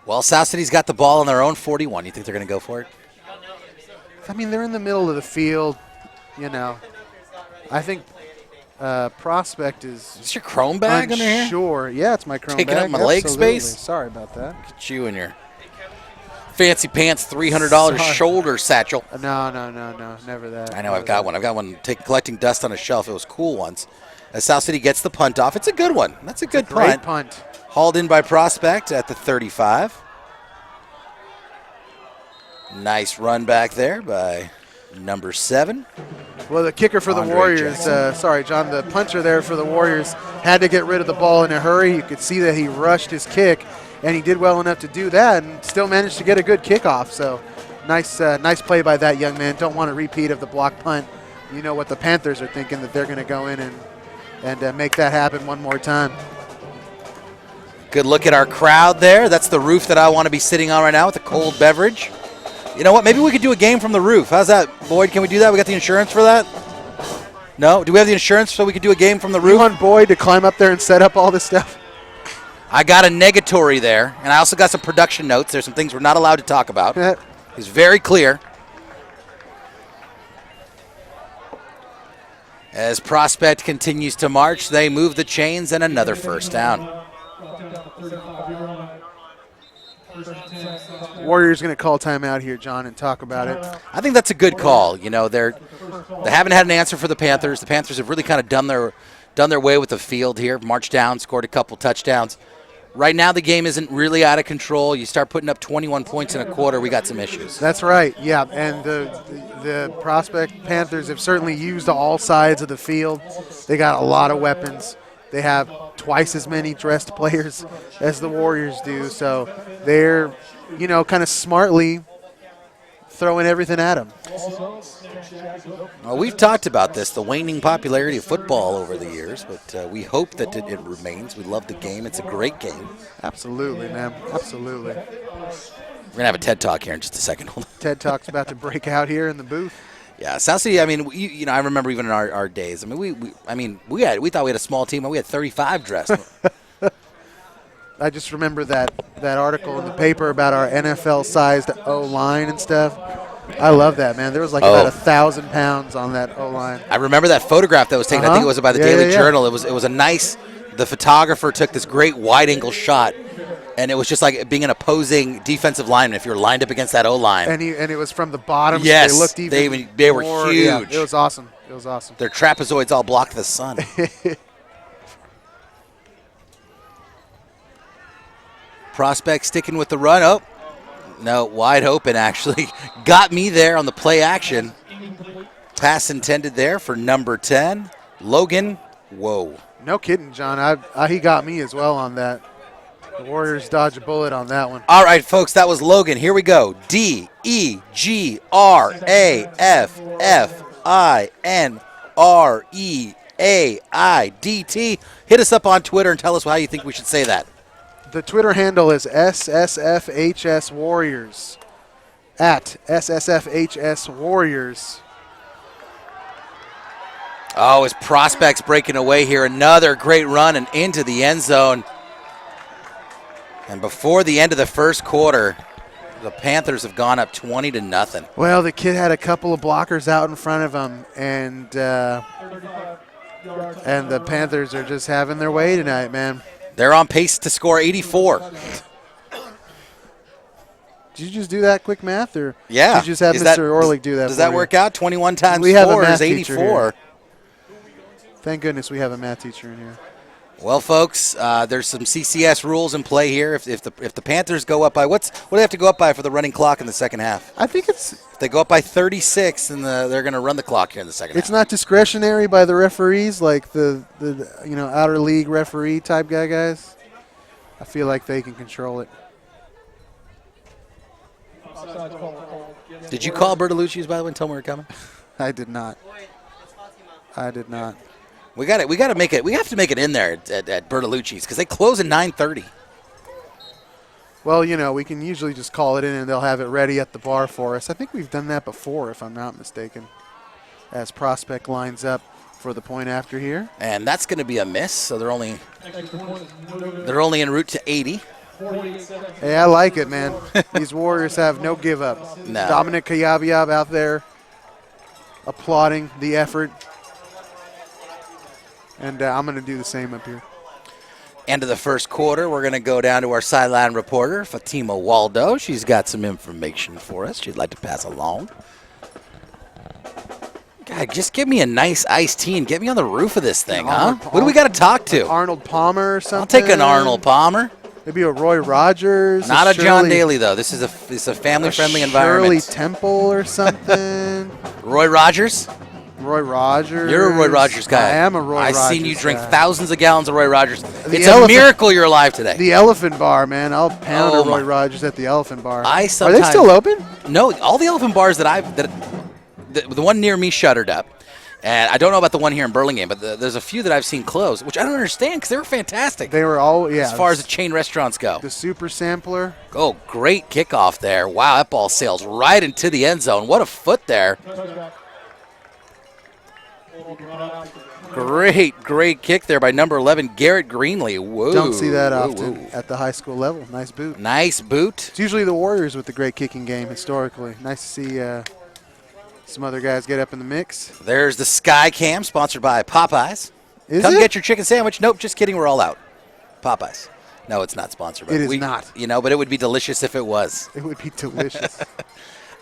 Well, South City's got the ball on their own 41. You think they're going to go for it? I mean, they're in the middle of the field. I think Prospect is this your Chrome bag under here? Sure. Yeah, it's my Chrome bag. Taking up my leg space? Sorry about that. Look at you and your fancy pants $300 shoulder satchel. No, never that. I know, I've got one. I've got one collecting dust on a shelf. It was cool once. As South City gets the punt off, it's a good one. That's a good punt. Great punt. Hauled in by Prospect at the 35. Nice run back there by number 7. Well, the kicker for the Warriors, John, the puncher there for the Warriors had to get rid of the ball in a hurry. You could see that he rushed his kick, and he did well enough to do that and still managed to get a good kickoff. So nice play by that young man. Don't want a repeat of the block punt. You know what the Panthers are thinking, that they're going to go in and make that happen one more time. Good look at our crowd there. That's the roof that I want to be sitting on right now with a cold beverage. You know what? Maybe we could do a game from the roof. How's that, Boyd? Can we do that? We got the insurance for that? No? Do we have the insurance so we could do a game from the roof? You want Boyd to climb up there and set up all this stuff? I got a negatory there, and I also got some production notes. There's some things we're not allowed to talk about. He's very clear. As Prospect continues to march, they move the chains and another 1st down. Warriors going to call timeout here, John, and talk about it. I think that's a good call. They haven't had an answer for the Panthers. The Panthers have really kind of done their way with the field here. Marched down, scored a couple touchdowns. Right now the game isn't really out of control. You start putting up 21 points in a quarter, we got some issues. That's right, yeah. And the Prospect Panthers have certainly used all sides of the field. They got a lot of weapons. They have twice as many dressed players as the Warriors do. So they're, kind of smartly throwing everything at them. Well, we've talked about this, the waning popularity of football over the years, but we hope that it remains. We love the game. It's a great game. Absolutely, man. Absolutely. We're going to have a TED Talk here in just a second. TED Talk's about to break out here in the booth. Yeah, South City, I mean, I remember even in our days. I mean, we thought we had a small team, and we had 35 dressed. I just remember that article in the paper about our NFL-sized O-line and stuff. I love that, man. There was about 1,000 pounds on that O-line. I remember that photograph that was taken. I think it was by the Daily Journal. It was a nice. The photographer took this great wide-angle shot, and it was just like being an opposing defensive lineman if you were lined up against that O-line. And it was from the bottom. Yes, so they looked even they were more, huge. Yeah, it was awesome. It was awesome. Their trapezoids all blocked the sun. Prospect sticking with the run. Oh, no, wide open actually. Got me there on the play action. Pass intended there for number 10, Logan. Whoa. No kidding, John. He got me as well on that. The Warriors dodged a bullet on that one. All right, folks, that was Logan. Here we go. DEGRAFFINREAIDT. Hit us up on Twitter and tell us how you think we should say that. The Twitter handle is SSFHS Warriors. At SSFHS Warriors. Oh, his Prospects breaking away here. Another great run and into the end zone. And before the end of the first quarter, the Panthers have gone up 20-0. Well, the kid had a couple of blockers out in front of him, and the Panthers are just having their way tonight, man. They're on pace to score 84. Did you just do that quick math, or Yeah. did you just have Is Mr. that- Orlick do that? Does for that you? work out? 21 times We have a 4 math is teacher 84. here. Thank goodness we have a math teacher in here. Well, folks, there's some CCS rules in play here. If the Panthers go up by what do they have to go up by for the running clock in the second half? I think If they go up by 36, then they're going to run the clock here in the second half. it's not discretionary by the referees, like the outer league referee type guys. I feel like they can control it. Did you call Bertolucci's, by the way, and tell them we were coming? I did not. We got to make it. We have to make it in there at Bertolucci's because they close at 9:30. Well, we can usually just call it in and they'll have it ready at the bar for us. I think we've done that before, if I'm not mistaken, as Prospect lines up for the point after here. And that's going to be a miss, so they're only en route to 80. Hey, I like it, man. These Warriors have no give up. No. Dominic Kayabyab out there applauding the effort. And I'm going to do the same up here. End of the first quarter, we're going to go down to our sideline reporter, Fatima Waldo. She's got some information for us she'd like to pass along. God, just give me a nice iced tea and get me on the roof of this thing, huh? What do we got to talk to? Arnold Palmer or something? I'll take an Arnold Palmer. Maybe a Roy Rogers. Not a John Daly, though. This is a family-friendly environment. Shirley Temple or something. Roy Rogers? Roy Rogers. You're a Roy Rogers guy. I am a Roy Rogers I've seen you drink guy. thousands of gallons of Roy Rogers. It's a Elephant- miracle you're alive today. The Elephant Bar, man. I'll pound Oh, a Roy my. Rogers at the Elephant Bar. I Are they sometimes- still open? No, all the Elephant bars the one near me shuttered up. And I don't know about the one here in Burlingame, but there's a few that I've seen close, which I don't understand because they were fantastic. They were all, yeah. As far as the chain restaurants go. the Super Sampler. Oh, great kickoff there. Wow, that ball sails right into the end zone. What a foot there. Great kick there by number 11, Garrett Greenlee. Whoa. Don't see that whoa, often whoa. at the high school level. Nice boot. Nice boot. It's usually the Warriors with the great kicking game historically. Nice to see some other guys get up in the mix. There's the Sky Cam, sponsored by Popeyes. Come get your chicken sandwich. Nope, just kidding. We're all out. Popeyes. No, it's not sponsored by. It is not. But it would be delicious if it was. It would be delicious.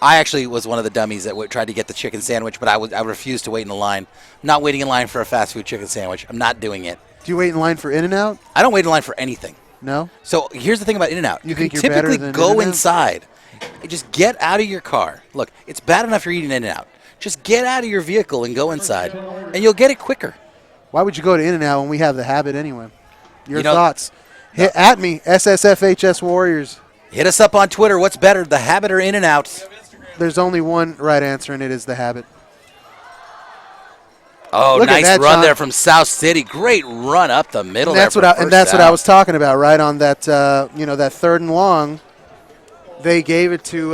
I actually was one of the dummies that tried to get the chicken sandwich, but I refused to wait in the line. I'm not waiting in line for a fast food chicken sandwich. I'm not doing it. Do you wait in line for In-N-Out? I don't wait in line for anything. No? So here's the thing about In-N-Out. You You think can you're better typically than go In-N-Out? inside. Just get out of your car. Look, it's bad enough you're eating In-N-Out. Just get out of your vehicle and go inside, and you'll get it quicker. Why would you go to In-N-Out when we have the habit anyway? Your You know- thoughts? Hit at me, SSFHS Warriors. Hit us up on Twitter. What's better, the habit or In-N-Out? There's only one right answer, and it is the habit. Oh, Look at nice that, run John. there from South City. Great run up the middle. And that's there what for I, and first that's what I down. was talking about, right on that that 3rd and long. They gave it to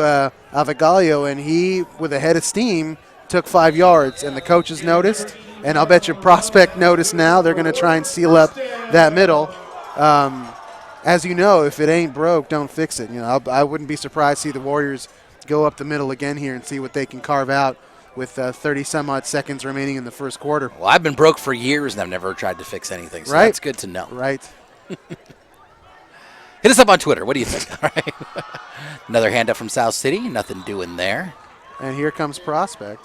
Avagalio, and he, with a head of steam, took 5 yards. And the coaches noticed, and I'll bet your Prospect noticed now. They're going to try and seal up that middle. As you know, if it ain't broke, don't fix it. I wouldn't be surprised to see the Warriors go up the middle again here and see what they can carve out with 30-some-odd seconds remaining in the first quarter. Well, I've been broke for years, and I've never tried to fix anything, so Right. that's good to know. Right. Hit us up on Twitter. What do you think? All right. Another hand up from South City. Nothing doing there. And here comes Prospect.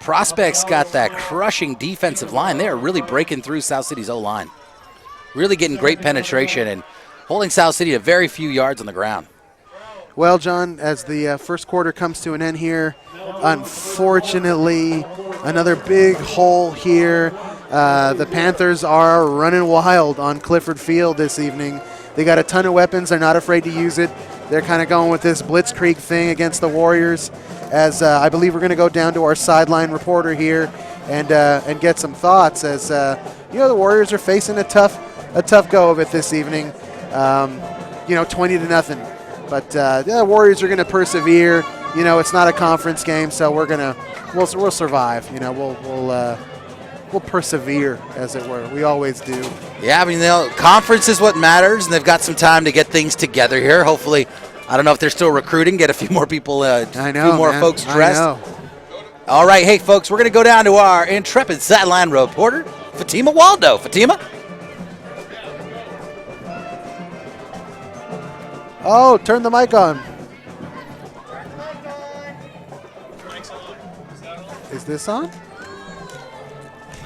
Prospect's got that crushing defensive line. They are really breaking through South City's O-line. Really getting great penetration and holding South City to very few yards on the ground. Well, John, as the first quarter comes to an end here, unfortunately, another big hole here. The Panthers are running wild on Clifford Field this evening. They got a ton of weapons. They're not afraid to use it. They're kind of going with this blitzkrieg thing against the Warriors. As I believe we're going to go down to our sideline reporter here and get some thoughts. As the Warriors are facing a tough go of it this evening. 20-0. But the Warriors are going to persevere. It's not a conference game, so we'll survive. We'll persevere, as it were. We always do. Yeah, conference is what matters, and they've got some time to get things together here. Hopefully, I don't know if they're still recruiting. Get a few more people, I know, few more man. folks dressed. I know. All right, hey, folks, we're going to go down to our intrepid sideline reporter, Fatima Waldo. Fatima? Oh, turn the mic on. Is this on?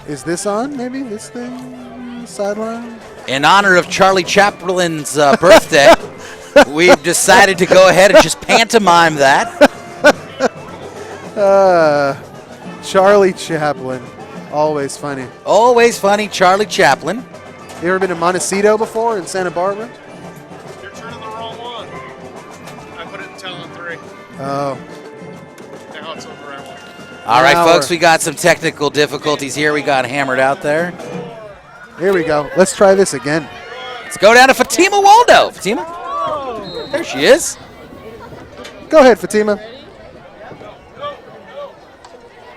Is this on, maybe? This thing? Sideline? In honor of Charlie Chaplin's birthday, we've decided to go ahead and just pantomime that. Charlie Chaplin. Always funny. Always funny, Charlie Chaplin. You ever been to Montecito before in Santa Barbara? You're turning the wrong one. I put it in talent 3. Oh. Now it's over at 1. All right, Now folks, we're- we got some technical difficulties here. We got hammered out there. Here we go. Let's try this again. Let's go down to Fatima Waldo. Fatima? There she is. Go ahead, Fatima.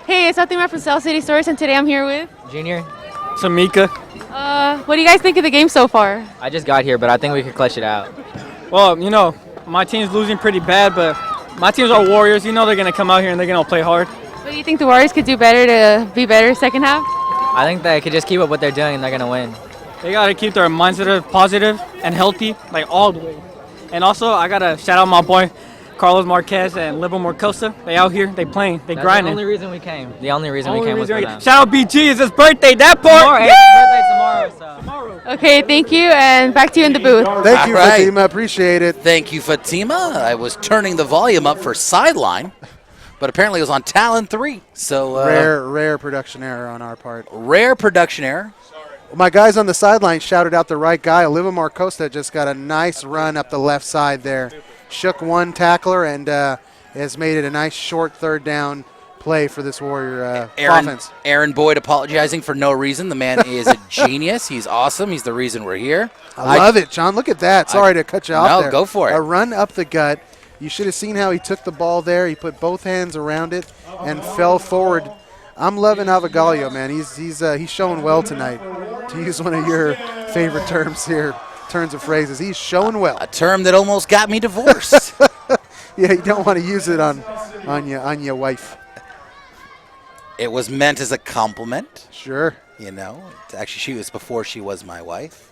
Hey, it's Fatima from South City Stores, and today I'm here with. Junior, Samika. What do you guys think of the game so far? I just got here, but I think we could clutch it out. Well, you know, my team's losing pretty bad, but my teams are Warriors. You know they're going to come out here and they're going to play hard. What do you think the Warriors could do better to be better second half? I think they could just keep up what they're doing and they're going to win. They got to keep their mindset positive and healthy, like all the way. And also, I got to shout out my boy, Carlos Marquez and Libo Morcosa. They out here, they playing, they That's grinding. the only reason we came. The only reason we came was for them. Shout out BG, it's his birthday, that part! Tomorrow, hey, it's his birthday tomorrow, so. Okay, thank you, and back to you in the booth. Thank you, All right. Fatima. Appreciate it. Thank you, Fatima. I was turning the volume up for sideline, but apparently it was on talent 3. So Rare production error on our part. rare production error. My guys on the sideline shouted out the right guy. Oliva Marcosta just got a nice run up the left side there. Shook one tackler and has made it a nice short third down play for this Warrior offense. Aaron Boyd apologizing for no reason. The man is a genius. He's awesome. He's the reason we're here. I love it, John. Look at that. Sorry to cut you off No, there. go for it. A run up the gut. You should have seen how he took the ball there. He put both hands around it and fell forward. I'm loving Avagalio, man. He's showing well tonight. To use one of your favorite terms here, turns of phrases, he's showing well. A term that almost got me divorced. Yeah, you don't want to use it on your wife. It was meant as a compliment, Sure. you know. Actually, she was before she was my wife.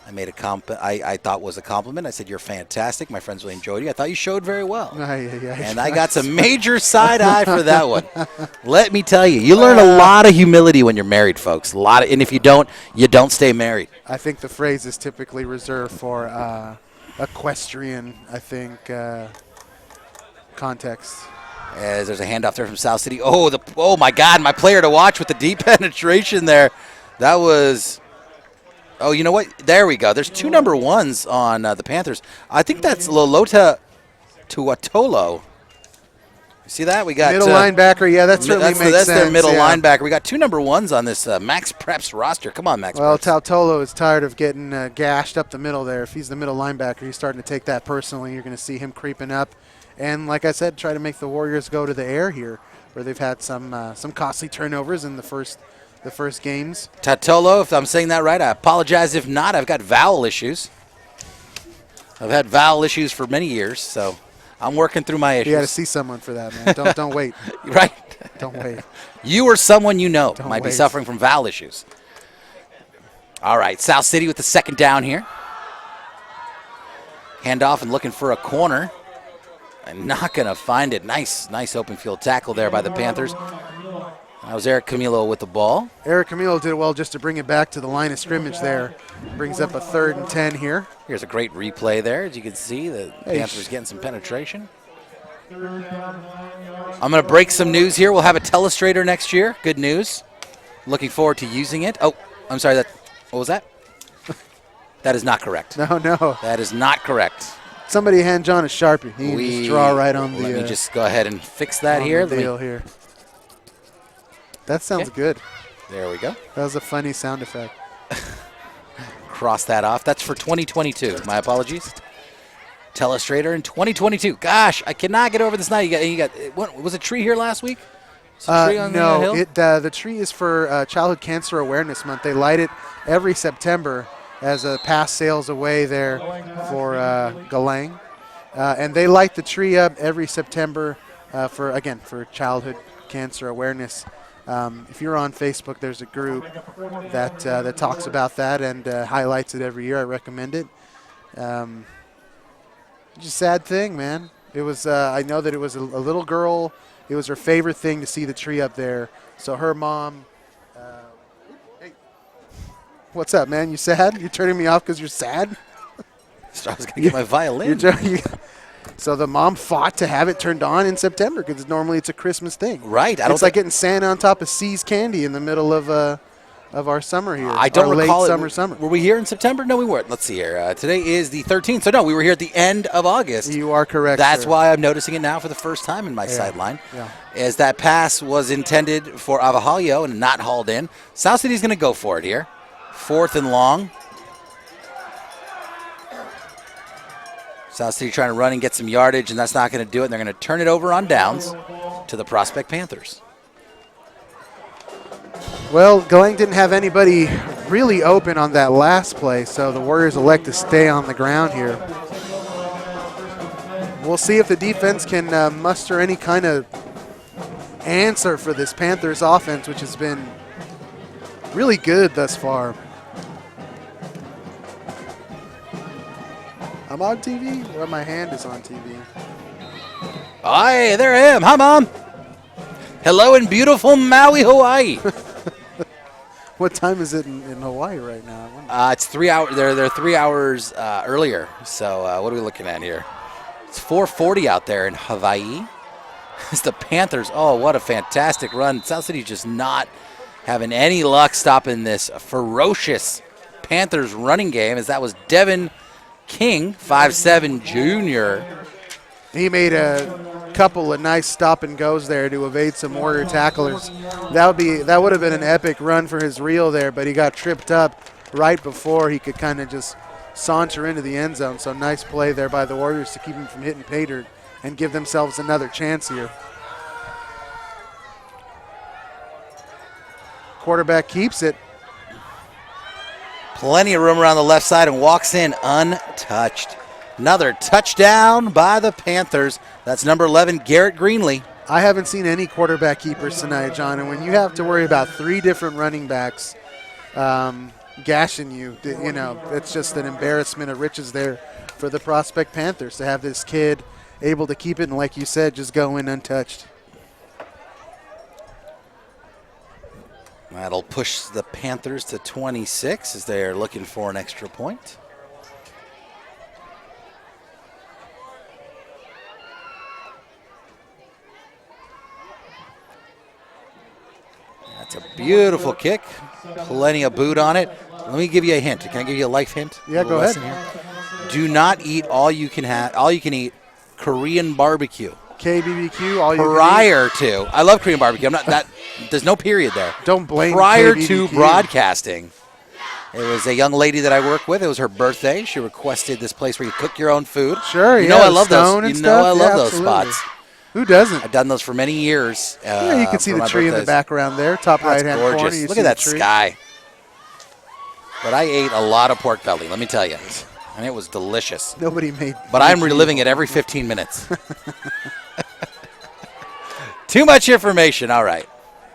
I made a I thought was a compliment. I said, "You're fantastic. My friends really enjoyed you. I thought you showed very well." And I got some major side eye for that one. Let me tell you, you learn a lot of humility when you're married, folks. And if you don't stay married. I think the phrase is typically reserved for equestrian, I think, context. As there's a handoff there from South City. Oh my God, my player to watch with the deep penetration there. That was. Oh, you know what? There we go. There's 2 number 1s on the Panthers. I think that's Lolota Tuatolo. You see that? We got Middle linebacker. Yeah, that certainly makes sense. That's their middle yeah. linebacker. We got 2 number 1s on this Max Preps roster. Come on, Max Well, Preps. Tautolo is tired of getting gashed up the middle there. If he's the middle linebacker, he's starting to take that personally. You're going to see him creeping up. And like I said, try to make the Warriors go to the air here, where they've had some costly turnovers in the first games. Tatolo, if I'm saying that right, I apologize if not. I've got vowel issues. I've had vowel issues for many years, so I'm working through my issues. You got to see someone for that, man. Don't wait. Right? Don't wait. You or someone you know Don't might be wait. suffering from vowel issues. All right, South City with the second down here. Handoff and looking for a corner. And not going to find it. Nice open field tackle there by the Panthers. That was Eric Camilo with the ball. Eric Camilo did well just to bring it back to the line of scrimmage there. Brings up a 3rd and 10 here. Here's a great replay there. As you can see, the Panthers getting some penetration. I'm going to break some news here. We'll have a telestrator next year. Good news. Looking forward to using it. Oh, I'm sorry. What was that? That is not correct. No. That is not correct. Somebody hand John a Sharpie. He can just draw right on the Let me just go ahead and fix that on here. the deal here. That sounds good. There we go. That was a funny sound effect. Cross that off. That's for 2022. My apologies. Telestrator in 2022. Gosh, I cannot get over this night. You got. What was a tree here last week? A tree on the hill? The tree is for Childhood Cancer Awareness Month. They light it every September as a past sales away there for Galang. And they light the tree up every September for childhood cancer awareness. If you're on Facebook, there's a group that talks about that and highlights it every year. I recommend it. Just a sad thing, man. It was. I know that it was a little girl. It was her favorite thing to see the tree up there. So her mom. Hey, what's up, man? You sad? You turning me off because you're sad? I was gonna get my violin. So the mom fought to have it turned on in September because normally it's a Christmas thing. Right. It's like getting Santa on top of C's candy in the middle of our summer here. I don't recall late summer. Were we here in September? No, we weren't. Let's see here. Today is the 13th. So, no, we were here at the end of August. You are correct, That's sir. why I'm noticing it now for the first time in my sideline. Yeah. As that pass was intended for Avahalio and not hauled in. South City's going to go for it here. 4th and long. South City trying to run and get some yardage, and that's not going to do it. And they're going to turn it over on downs to the Prospect Panthers. Well, Glenn didn't have anybody really open on that last play, so the Warriors elect to stay on the ground here. We'll see if the defense can muster any kind of answer for this Panthers offense, which has been really good thus far. I'm on TV, or my hand is on TV. Hi, there I am. Hi, Mom. Hello in beautiful Maui, Hawaii. What time is it in Hawaii right now? It's 3 hours. They're 3 hours earlier. So what are we looking at here? It's 4:40 out there in Hawaii. It's the Panthers. Oh, what a fantastic run! South City just not having any luck stopping this ferocious Panthers running game. As that was Devin King, 5'7" junior. He made a couple of nice stop and goes there to evade some Warrior tacklers. That would have been an epic run for his reel there, but he got tripped up right before he could kind of just saunter into the end zone. So nice play there by the Warriors to keep him from hitting pay dirt and give themselves another chance here. Quarterback keeps it. Plenty of room around the left side and walks in untouched. Another touchdown by the Panthers. That's number 11, Garrett Greenlee. I haven't seen any quarterback keepers tonight, John, and when you have to worry about 3 different running backs gashing you, it's just an embarrassment of riches there for the Prospect Panthers to have this kid able to keep it and, like you said, just go in untouched. That'll push the Panthers to 26 as they're looking for an extra point. That's a beautiful kick. Plenty of boot on it. Let me give you a hint. Can I give you a life hint? Yeah, go ahead. Here? Do not eat all you can eat Korean barbecue. KBBQ, all you prior to. I love Korean barbecue. I'm not that. There's no period there. Don't blame Prior KBBQ. to broadcasting, it was a young lady that I work with. It was her birthday. She requested this place where you cook your own food. Sure, you know I love those. You know I love those absolutely. spots. Who doesn't? I've done those for many years. Yeah, you can see the tree in the background there, top right-hand corner. Gorgeous. You Look see at that the tree. sky. But I ate a lot of pork belly, let me tell you. And it was delicious. Nobody made. But I'm reliving it every 15 minutes. Too much information. All right.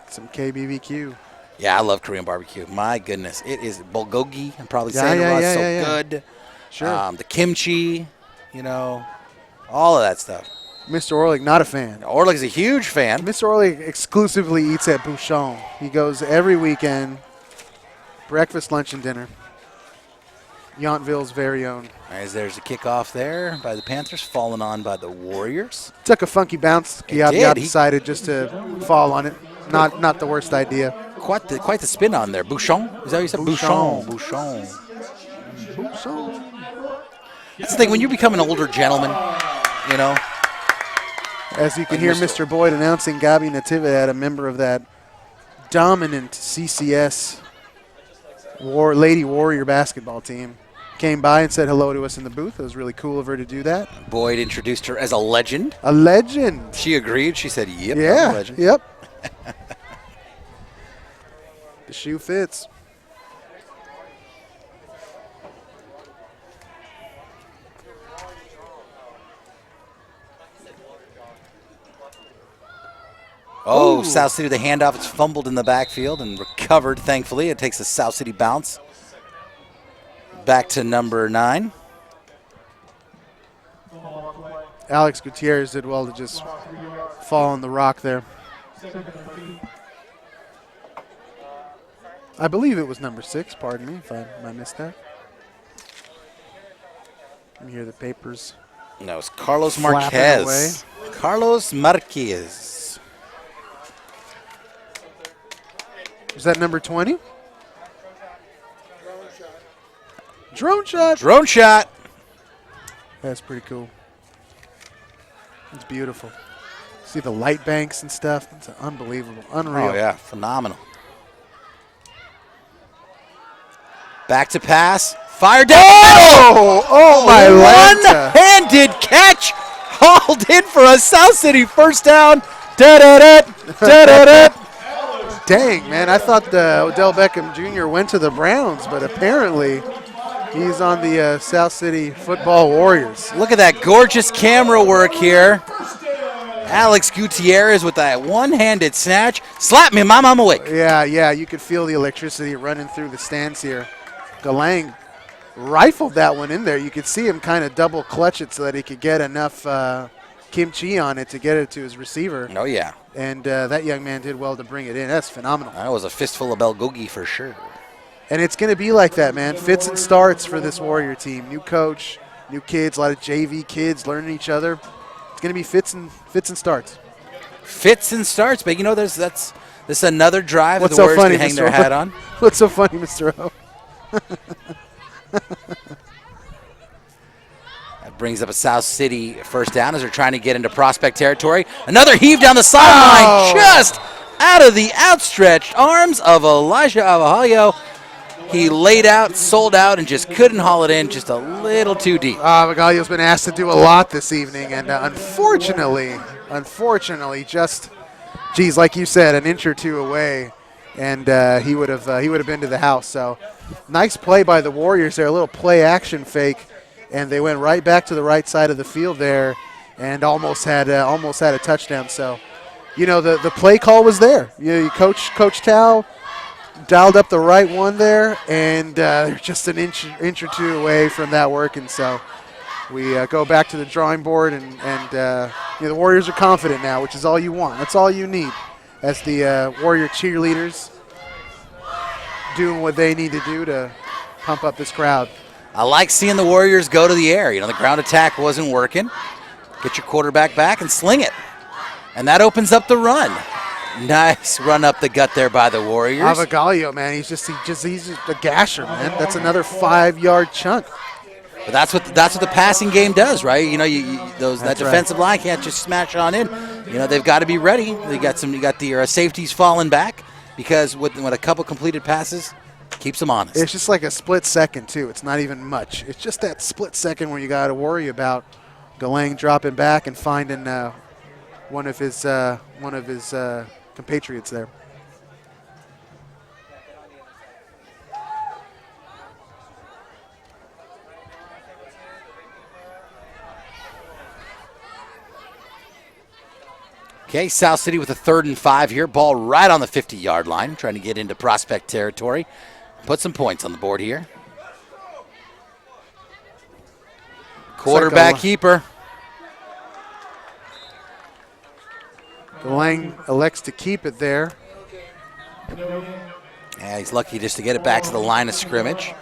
Some KBBQ. Yeah, I love Korean barbecue. My goodness. It is bulgogi. I'm probably saying it wrong. It's so good. Sure. The kimchi, all of that stuff. Mr. Orlick, not a fan. Orlick's a huge fan. Mr. Orlick exclusively eats at Bouchon. He goes every weekend, breakfast, lunch, and dinner. Yountville's very own. As there's a kickoff there by the Panthers, fallen on by the Warriors. Took a funky bounce. He decided just to fall on it. Not the worst idea. Quite the spin on there. Bouchon? Is that what you said? Bouchon. Bouchon. That's the thing. When you become an older gentleman, As you can hear Mr. Boyd announcing, Gabi Natividad, a member of that dominant CCS Lady Warrior basketball team, came by and said hello to us in the booth. It was really cool of her to do that. Boyd introduced her as a legend. A legend. She agreed. She said, yep, yeah, I'm a legend. Yep. The shoe fits. Oh, Ooh. South City, the handoff. It's fumbled in the backfield and recovered, thankfully. It takes a South City bounce. Back to number 9. Alex Gutierrez did well to just fall on the rock there. I believe it was number 6. Pardon me if I missed that. Let me hear the papers. No, it's Carlos Flapping Marquez. Carlos Marquez. Is that number 20? Drone shot. Drone shot. That's pretty cool. It's beautiful. See the light banks and stuff. It's unbelievable. Unreal. Oh, yeah, phenomenal. Back to pass. Fire down. Oh my Lanta. One-handed catch. Hauled in for a South City first down. Da-da-da, da-da-da. Dang, man. I thought Odell Beckham Jr. went to the Browns, but apparently he's on the South City Football Warriors. Look at that gorgeous camera work here. Alex Gutierrez with that one-handed snatch. Slap me, mom, I'm awake. Yeah, you could feel the electricity running through the stands here. Galang rifled that one in there. You could see him kind of double clutch it so that he could get enough kimchi on it to get it to his receiver. Oh, yeah. And that young man did well to bring it in. That's phenomenal. That was a fistful of bulgogi for sure. And it's going to be like that, man. Fits and starts for this Warrior team. New coach, new kids, a lot of JV kids learning each other. It's going to be fits and starts. Fits and starts, but you know, this is another drive that What's the so Warriors funny, can hang Mr. their O? hat on. What's so funny, Mr. O? That brings up a South City first down as they're trying to get into prospect territory. Another heave down the sideline, just out of the outstretched arms of Elijah Avahalio. He laid out, sold out, and just couldn't haul it in, just a little too deep. Magalio's been asked to do a lot this evening, and unfortunately, just, geez, like you said, an inch or two away, and he would have been to the house. So, nice play by the Warriors there, a little play action fake, and they went right back to the right side of the field there, and almost had a touchdown. So, you know, the play call was there. You know, Coach Tao dialed up the right one there, and they're just an inch or two away from that working. So we go back to the drawing board, and you know, the Warriors are confident now, which is all you want. That's all you need as the Warrior cheerleaders doing what they need to do to pump up this crowd. I like seeing the Warriors go to the air. You know, the ground attack wasn't working. Get your quarterback back and sling it. And that opens up the run. Nice run up the gut there by the Warriors. Avagalio, man, he's just a gasher, man. That's another 5-yard chunk. But that's what the passing game does, right? You know, that defensive line can't just smash on in. You know, they've got to be ready. You got the safeties falling back because with a couple completed passes, keeps them honest. It's just like a split second too. It's not even much. It's just that split second where you got to worry about Galang dropping back and finding one of his compatriots there. Okay, South City with a 3rd and 5 here. Ball right on the 50-yard line, trying to get into prospect territory. Put some points on the board here. Quarterback keeper. Galang elects to keep it there. Yeah, he's lucky just to get it back to the line of scrimmage.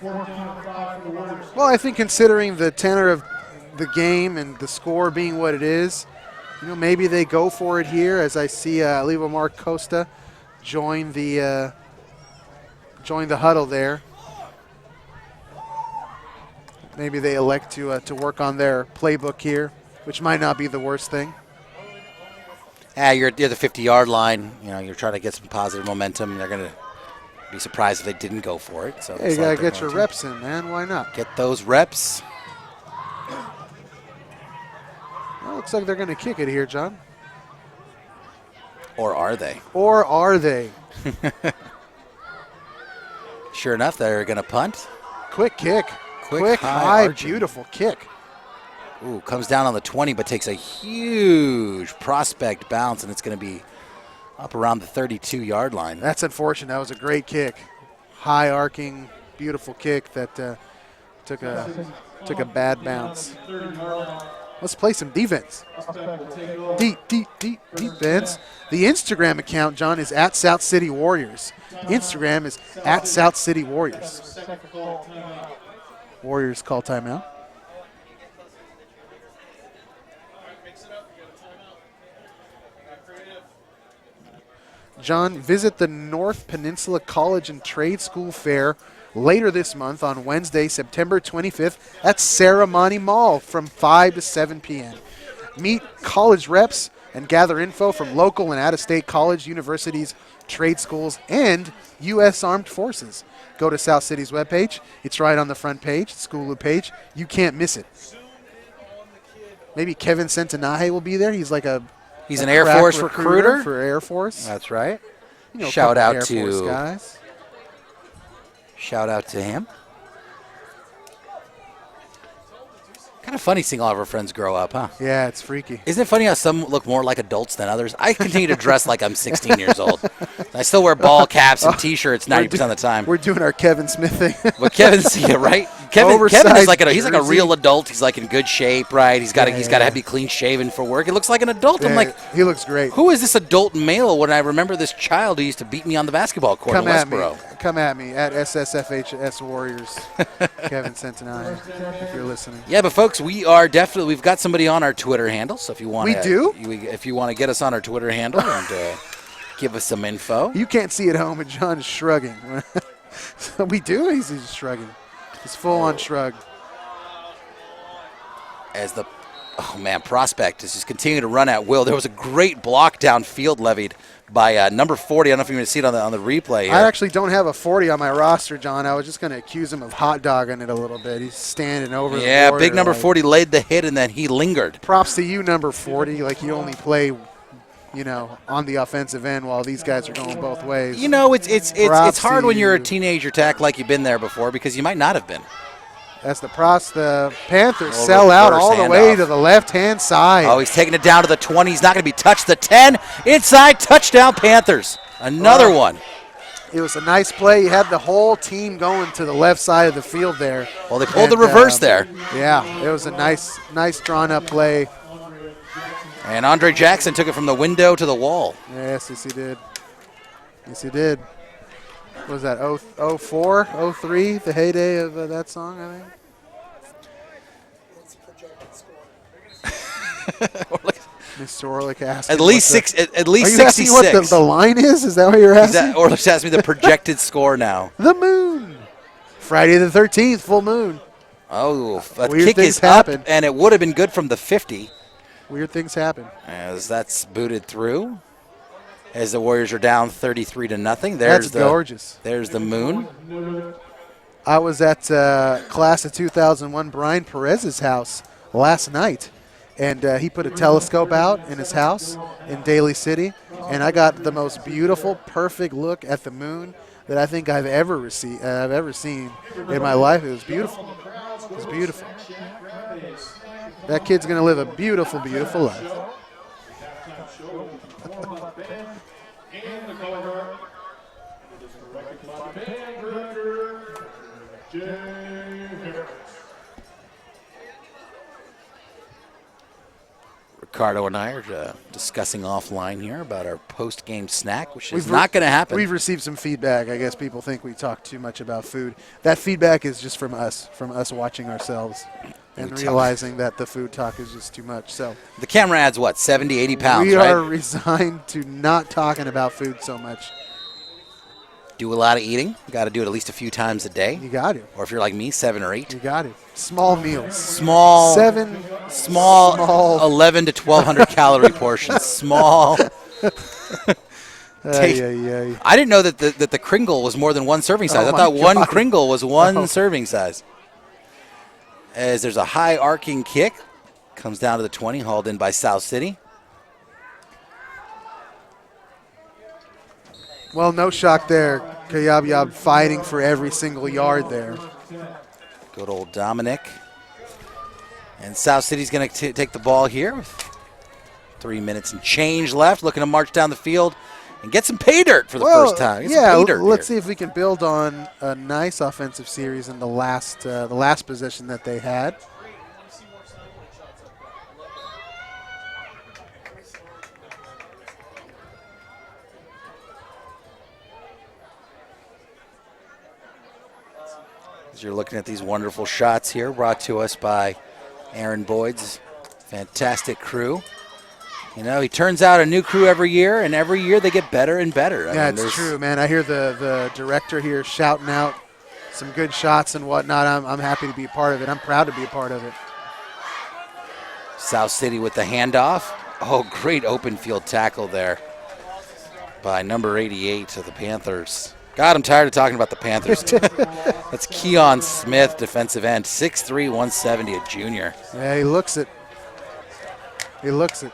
Well, I think considering the tenor of the game and the score being what it is, you know, maybe they go for it here as I see Livomar Costa join the huddle there. Maybe they elect to work on their playbook here, which might not be the worst thing. Yeah, you're at the 50-yard line. You know, you're trying to get some positive momentum. They're going to be surprised if they didn't go for it. So hey, you got to get your reps in, man. Why not? Get those reps. Well, looks like they're going to kick it here, John. Or are they? Or are they? Sure enough, they're going to punt. Quick kick. Quick, high, beautiful kick. Ooh, comes down on the 20, but takes a huge prospect bounce, and it's going to be up around the 32-yard line. That's unfortunate. That was a great kick. High arcing, beautiful kick that took a bad bounce. Let's play some defense. Deep defense. The Instagram account, John, is at South City Warriors. Instagram is at South City Warriors. Warriors call timeout. John, visit the North Peninsula College and Trade School Fair later this month on Wednesday, September 25th at Saramani Mall from 5 to 7 p.m. Meet college reps and gather info from local and out-of-state college, universities, trade schools, and U.S. Armed Forces. Go to South City's webpage. It's right on the front page, school page. You can't miss it. Maybe Kevin Centenaje will be there. He's like He's an Air Force recruiter for Air Force. That's right. You know, Shout out Air Force guys. Shout out to him. Kind of funny seeing all of our friends grow up, huh? Yeah, it's freaky. Isn't it funny how some look more like adults than others? I continue to dress like I'm 16 years old. I still wear ball caps and T-shirts 90% of the time. We're doing our Kevin Smith thing. But Kevin's, yeah, right? Kevin is like he's like a real adult. He's like in good shape, right? He's got to be clean shaven for work. He looks like an adult. Yeah, I'm like, he looks great. Who is this adult male? When I remember this child who used to beat me on the basketball court in Westboro. Come at me at SSFHS Warriors. Kevin Centenaje, if you're listening. Yeah, but folks, we've got somebody on our Twitter handle. So if you want, if you want to get us on our Twitter handle and give us some info, you can't see at home, but John is shrugging. We do. He's just shrugging. He's full on shrug. As the prospect is just continuing to run at will. There was a great block downfield levied by number 40. I don't know if you're going to see it on the replay here. I actually don't have a 40 on my roster, John. I was just going to accuse him of hot dogging it a little bit. He's standing over the border, big number 40 laid the hit, and then he lingered. Props to you, number 40. Like, you only play, on the offensive end while these guys are going both ways. It's hard when you're a teenager to act like you've been there before because you might not have been. As the Panthers sell out all the way to the left-hand side. Oh, he's taking it down to the 20. He's not going to be touched. The 10. Inside. Touchdown, Panthers. Another one. It was a nice play. You had the whole team going to the left side of the field there. Well, they pulled the reverse there. Yeah, it was a nice drawn-up play. And Andre Jackson took it from the window to the wall. Yes, he did. Yes, he did. What was that, 04, 03, the heyday of that song, I think? Mr. Orlick asked at least 66. Are you asking what the line is? Is that what you're asking? Orlick asked me the projected score now. The moon. Friday the 13th, full moon. Oh, that kick is up, and it would have been good from the 50. Weird things happen. As that's booted through. As the Warriors are down 33-0. That's gorgeous. There's the moon. I was at class of 2001 Brian Perez's house last night, and he put a telescope out in his house in Daly City, and I got the most beautiful, perfect look at the moon that I think I've ever seen in my life. It was beautiful. It was beautiful. That kid's going to live a beautiful, beautiful life. Ricardo and I are discussing offline here about our post-game snack, which is not going to happen. We've received some feedback. I guess people think we talk too much about food. That feedback is just from us watching ourselves and realizing that the food talk is just too much. So the camera adds, 70, 80 pounds, we are resigned to not talking about food so much. Do a lot of eating. You got to do it at least a few times a day. You got to. Or if you're like me, 7 or 8. You got to. Small meals. Small 11 to 1,200 calorie portions. Small. I didn't know that the Kringle was more than one serving size. I thought one Kringle was one serving size. As there's a high arcing kick. Comes down to the 20, hauled in by South City. Well, no shock there. Kayabyab fighting for every single yard there. Good old Dominic. And South City's going to take the ball here with 3 minutes and change left, looking to march down the field and get some pay dirt for the first time. Let's see if we can build on a nice offensive series in the last possession that they had. As you're looking at these wonderful shots here, brought to us by Aaron Boyd's fantastic crew. You know, he turns out a new crew every year, and every year they get better and better. Yeah, it's true, man. I hear the director here shouting out some good shots and whatnot. I'm happy to be a part of it. I'm proud to be a part of it. South City with the handoff. Oh, great open field tackle there by number 88 of the Panthers. God, I'm tired of talking about the Panthers. That's Keon Smith, defensive end, 6'3", 170, a junior. Yeah, he looks it. He looks it.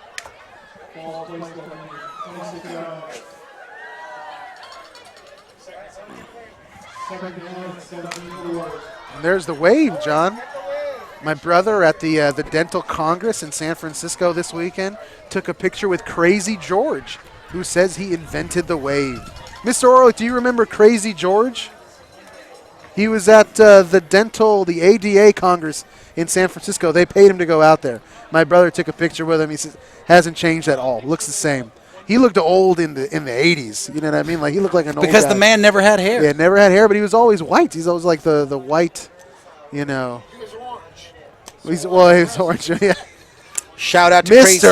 And there's the wave, John. My brother at the Dental Congress in San Francisco this weekend took a picture with Crazy George, who says he invented the wave. Mr. Oro, do you remember Crazy George? He was at the ADA Congress in San Francisco. They paid him to go out there. My brother took a picture with him. He says, hasn't changed at all. Looks the same. He looked old in the 80s. You know what I mean? Like, he looked like an old because guy. The man never had hair. Yeah, never had hair, but he was always white. He's always like the white, you know. He was orange. He was orange, yeah. Shout out to Crazy.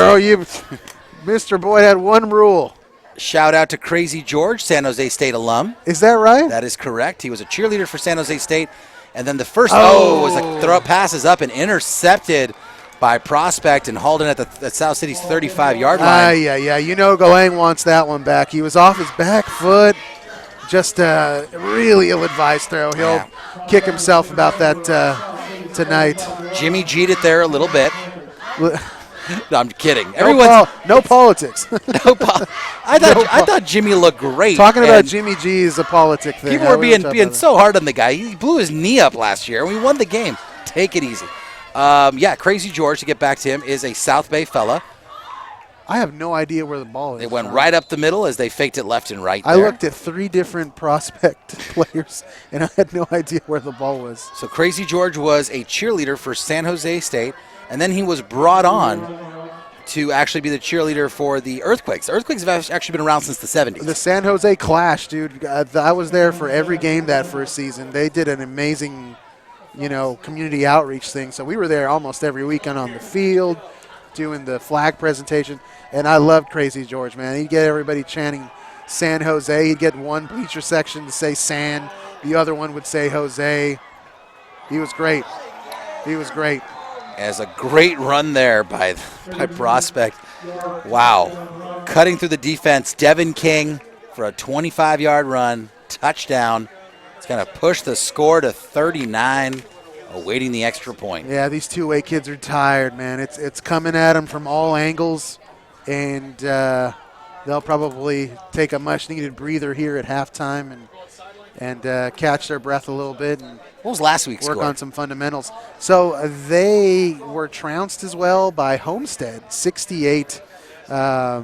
Mr. Boyd had one rule. Shout out to Crazy George, San Jose State alum. Is that right? That is correct. He was a cheerleader for San Jose State. And then the first was a throw, passes up and intercepted by Prospect and hauled in at South City's 35-yard line. Yeah. You know Galang wants that one back. He was off his back foot. Just a really ill-advised throw. He'll kick himself about that tonight. Jimmy G'd it there a little bit. No, I'm kidding. No politics. I thought Jimmy looked great. Talking about Jimmy G is a politic thing. People were being so hard on the guy. He blew his knee up last year, and we won the game. Take it easy. Crazy George, to get back to him, is a South Bay fella. I have no idea where the ball is. It went right up the middle as they faked it left and right there. I looked at 3 different Prospect players, and I had no idea where the ball was. So Crazy George was a cheerleader for San Jose State, and then he was brought on to actually be the cheerleader for the Earthquakes. The Earthquakes have actually been around since the 70s. The San Jose Clash, dude. I was there for every game that first season. They did an amazing, community outreach thing. So we were there almost every weekend on the field doing the flag presentation. And I loved Crazy George, man. He'd get everybody chanting San Jose. He'd get one bleacher section to say San. The other one would say Jose. He was great. As a great run there by Prospect. Wow. Cutting through the defense, Devin King for a 25-yard run, touchdown. It's going to push the score to 39, awaiting the extra point. Yeah, these two-way kids are tired, man. It's coming at them from all angles, and they'll probably take a much-needed breather here at halftime and catch their breath a little bit and what was last week's work score? On some fundamentals. So they were trounced as well by Homestead, 68. I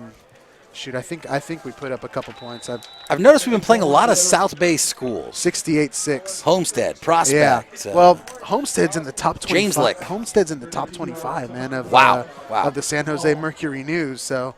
think we put up a couple points. I've noticed we've been playing a lot of South Bay schools. 68-6. Homestead, Prospect. Yeah. Well, Homestead's in the top 25. James Lick. Homestead's in the top 25, man, of the San Jose Mercury News. So,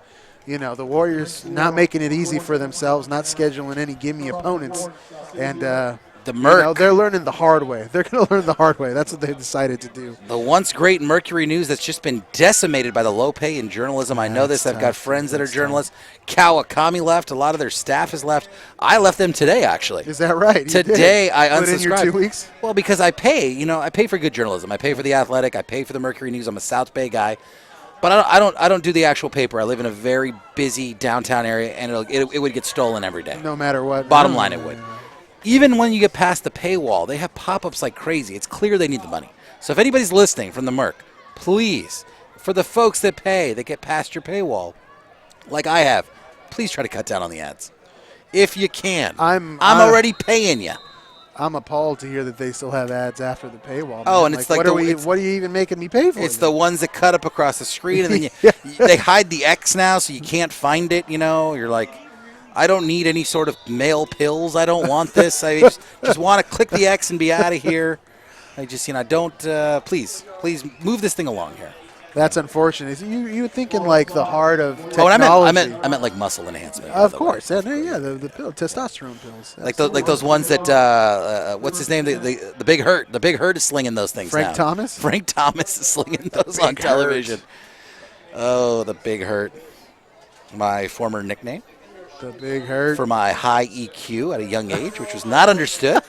the Warriors not making it easy for themselves, not scheduling any gimme opponents, and the Merc. They're learning the hard way. They're going to learn the hard way. That's what they decided to do. The once great Mercury News that's just been decimated by the low pay in journalism. I know this. I've got friends that are journalists. Kawakami left. A lot of their staff has left. I left them today, actually. Is that right? Today I unsubscribed. Put in your 2 weeks? Well, because I pay. I pay for good journalism. I pay for The Athletic. I pay for the Mercury News. I'm a South Bay guy. But I don't do the actual paper. I live in a very busy downtown area, and it would get stolen every day. No matter what. Bottom line, it would. Even when you get past the paywall, they have pop-ups like crazy. It's clear they need the money. So if anybody's listening from the Merc, please, for the folks that pay, that get past your paywall, like I have, please try to cut down on the ads. If you can. I'm already paying you. I'm appalled to hear that they still have ads after the paywall. Man. Oh, and it's like what are you even making me pay for? It's the ones that cut up across the screen, and then Yeah. they hide the X now, so you can't find it. You know, you're like, I don't need any sort of male pills. I don't want this. I just want to click the X and be out of here. I just, don't. Please move this thing along here. That's unfortunate. You would think in like the heart of technology. Oh, and I meant like muscle enhancement. Of course, the pill, testosterone pills. Like those ones that what's his name? The Big Hurt. The Big Hurt is slinging those things. Frank now. Thomas. Frank Thomas is slinging those on television. Hurt. Oh, the Big Hurt. My former nickname. The Big Hurt. For my high EQ at a young age, which was not understood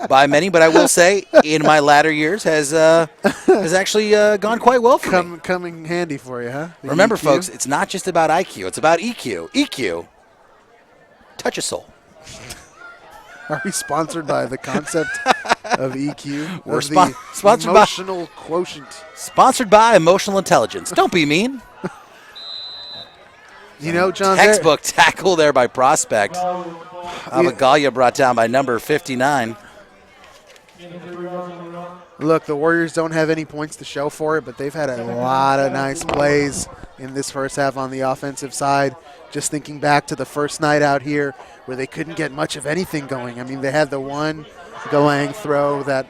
by many, but I will say in my latter years has actually gone quite well for me. Coming handy for you, huh? The Remember, EQ? folks, it's not just about IQ. It's about EQ. EQ. Touch a soul. Are we sponsored by the concept of EQ? We're of the sponsored emotional quotient. Sponsored by Emotional Intelligence. Don't be mean. John. Textbook tackle there by Prospect. Avagalia brought down by number 59. Look, the Warriors don't have any points to show for it, but they've had a lot of nice plays in this first half on the offensive side. Just thinking back to the first night out here where they couldn't get much of anything going. I mean, they had the one Galang throw that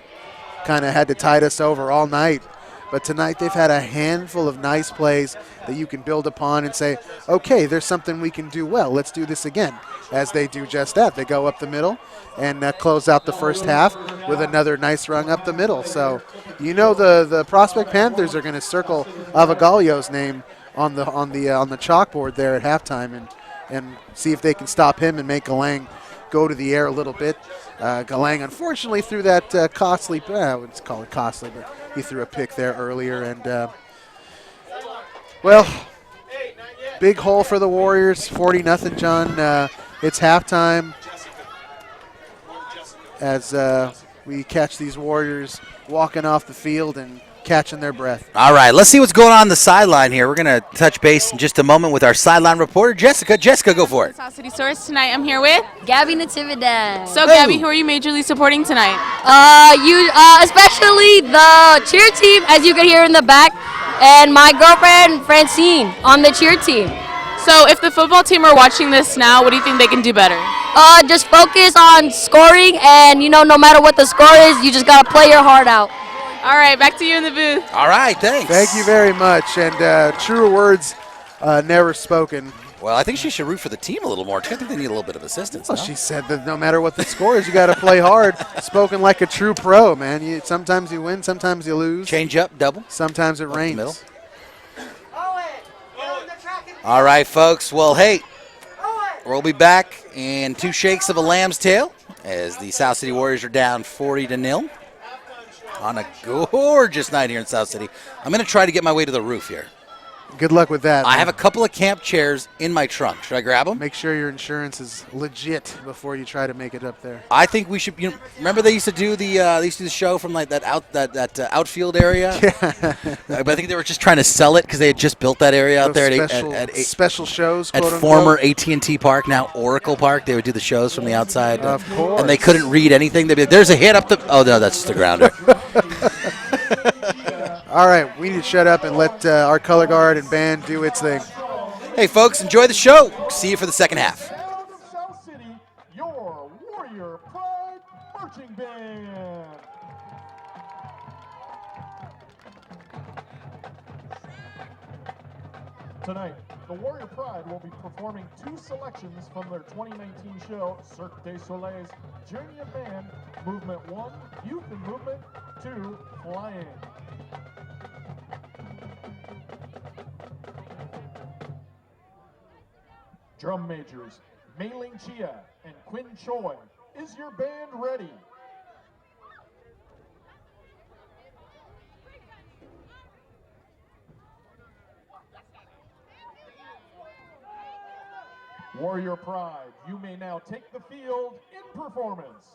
kind of had to tide us over all night. But tonight they've had a handful of nice plays that you can build upon and say, okay, there's something we can do well. Let's do this again. As they do just that. They go up the middle and close out the first half with another nice rung up the middle. So the Prospect Panthers are going to circle Avagalio's name on the chalkboard there at halftime and see if they can stop him and make Galang go to the air a little bit. Galang, unfortunately, threw that costly, I wouldn't call it costly, but he threw a pick there earlier. And, big hole for the Warriors, 40-0, John. It's halftime as we catch these Warriors walking off the field and catching their breath. All right, let's see what's going on the sideline here. We're going to touch base in just a moment with our sideline reporter, Jessica. Jessica, go for it. South City Source. Tonight I'm here with Gabby Natividad. So, Gabby, who are you majorly supporting tonight? Especially the cheer team, as you can hear in the back, and my girlfriend Francine on the cheer team. So, if the football team are watching this now, what do you think they can do better? Just focus on scoring, and no matter what the score is, you just gotta play your heart out. All right, back to you in the booth. All right, thanks. Thank you very much. And truer words never spoken. Well, I think she should root for the team a little more. I think they need a little bit of assistance. Well, she said that no matter what the score is, you got to play hard. Spoken like a true pro, man. Sometimes you win, sometimes you lose. Change up, double. Sometimes it rains. Middle. All right, folks. Well, hey, we'll be back in 2 shakes of a lamb's tail as the South City Warriors are down 40-0 on a gorgeous night here in South City. I'm going to try to get my way to the roof here. Good luck with that. I have a couple of camp chairs in my trunk. Should I grab them? Make sure your insurance is legit before you try to make it up there. I think we should. Remember they used to do the show from like that outfield area. Yeah. But I think they were just trying to sell it because they had just built that area out there at special shows at former AT&T Park, now Oracle Park. They would do the shows from the outside. Of course. And they couldn't read anything. They'd be like, "There's a hit up the." Oh no, that's just the grounder. All right, we need to shut up and let our color guard and band do its thing. Hey, folks, enjoy the show. See you for the second half. South City, your Warrior Pride Marching Band. Tonight, the Warrior Pride will be performing 2 selections from their 2019 show, Cirque du Soleil's Journey of Band, Movement 1, Youth and Movement 2, Flying. Drum majors, Mei-Ling Chia and Quinn Choi. Is your band ready? Warrior Pride, you may now take the field in performance.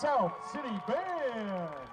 South City Band.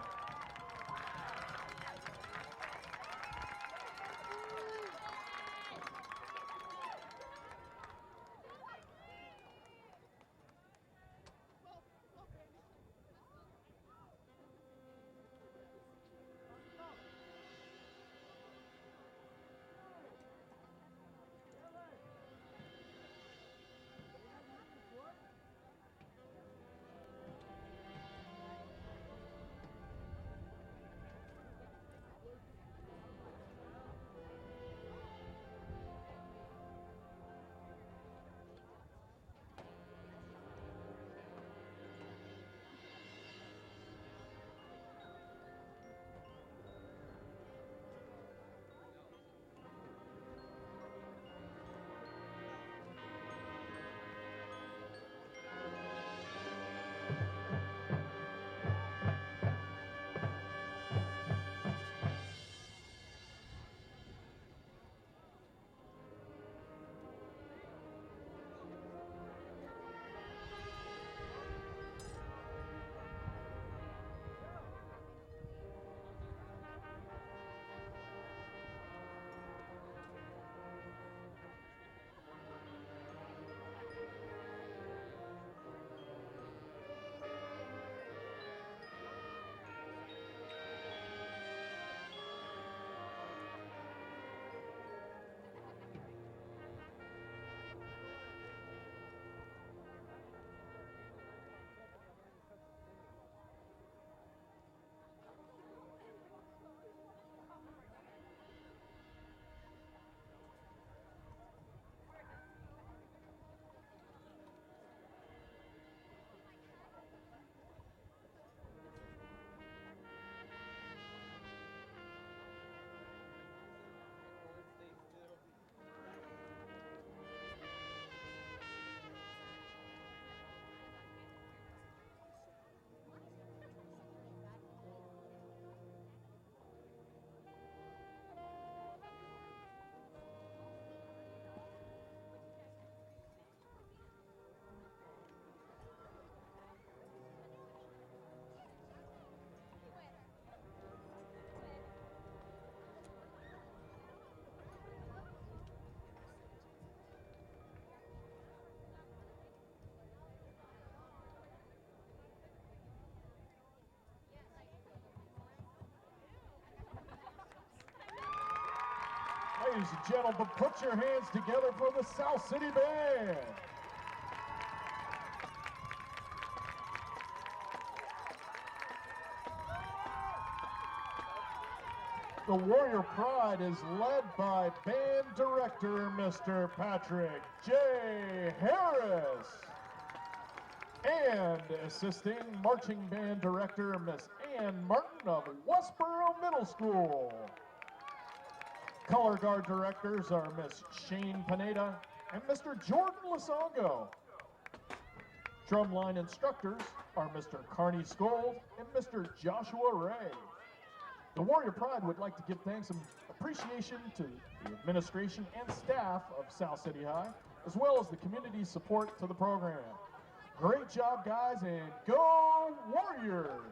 Ladies and gentlemen, put your hands together for the South City Band. The Warrior Pride is led by Band Director Mr. Patrick J. Harris and assisting Marching Band Director Miss Ann Martin of Westboro Middle School. Color Guard Directors are Miss Shane Pineda and Mr. Jordan Lasongo. Drumline Instructors are Mr. Carney Skold and Mr. Joshua Ray. The Warrior Pride would like to give thanks and appreciation to the administration and staff of South City High, as well as the community support to the program. Great job, guys, and go Warriors!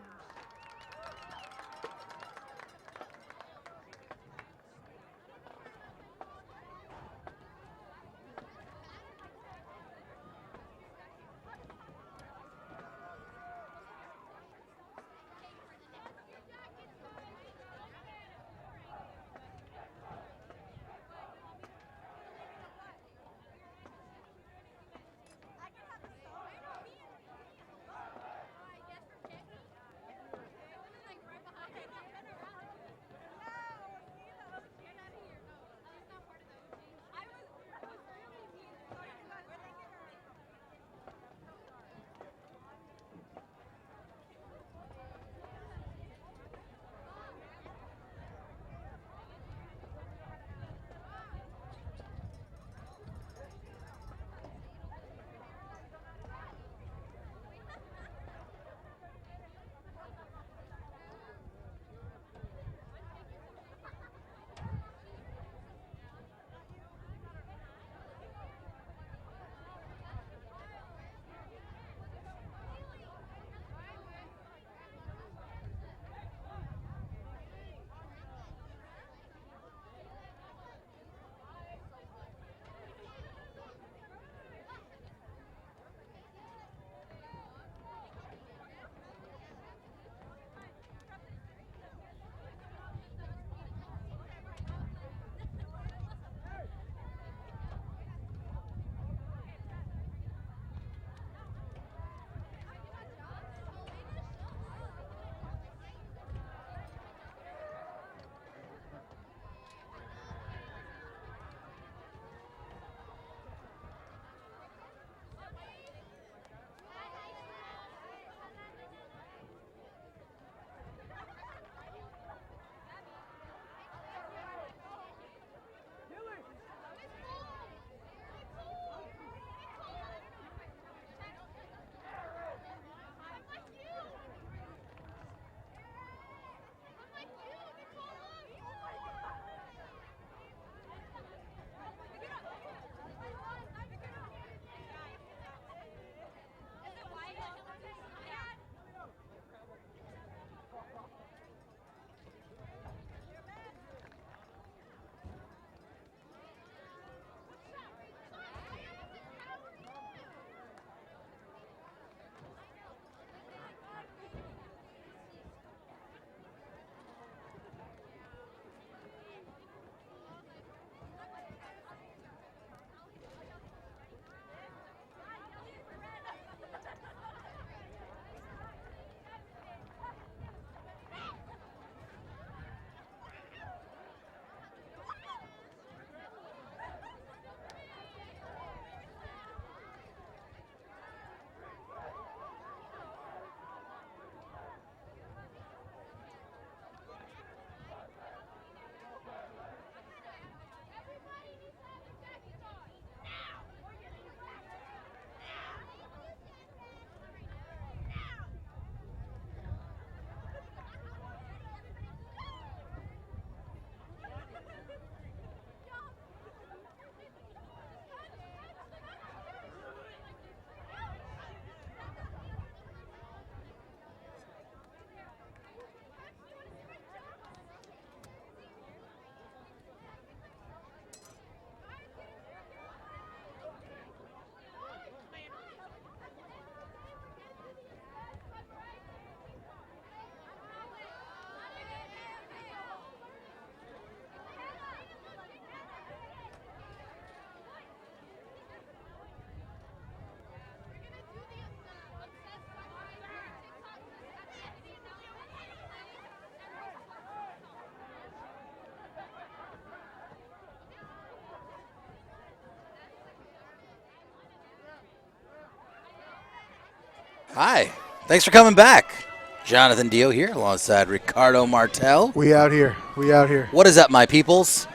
Hi. Thanks for coming back. Jonathan Dio here alongside Ricardo Martel. We out here. We out here. What is up, my peoples?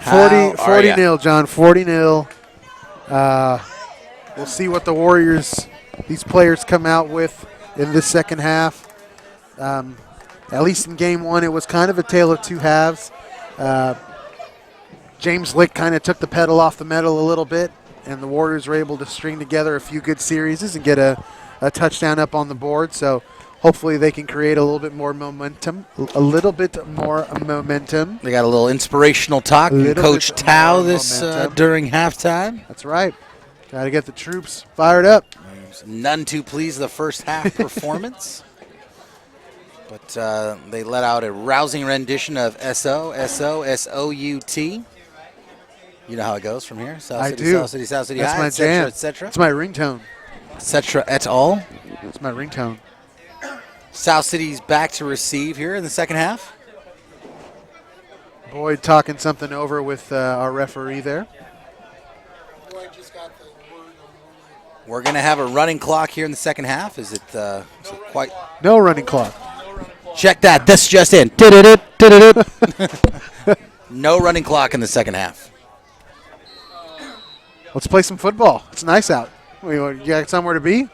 40-0, John. 40-0. We'll see what the Warriors, these players, come out with in this second half. At least in game one, it was kind of a tale of two halves. James Lick kind of took the pedal off the metal a little bit, and the Warriors were able to string together a few good series and get a touchdown up on the board. So hopefully they can create a little bit more momentum. They got a little inspirational talk from Coach Tao this during halftime. That's right. Got to get the troops fired up. None too pleased with the first half performance. But they let out a rousing rendition of S-O-S-O-S-O-U-T. You know how it goes from here? I do. South City, South City High, my jam. etc. It's my ringtone. Etc. et al. It's my ringtone. South City's back to receive here in the second half. Boyd talking something over with our referee there. We're going to have a running clock here in the second half. Is it quite? No running clock. Check that. This just in. No running clock in the second half. Let's play some football. It's nice out. You got somewhere to be?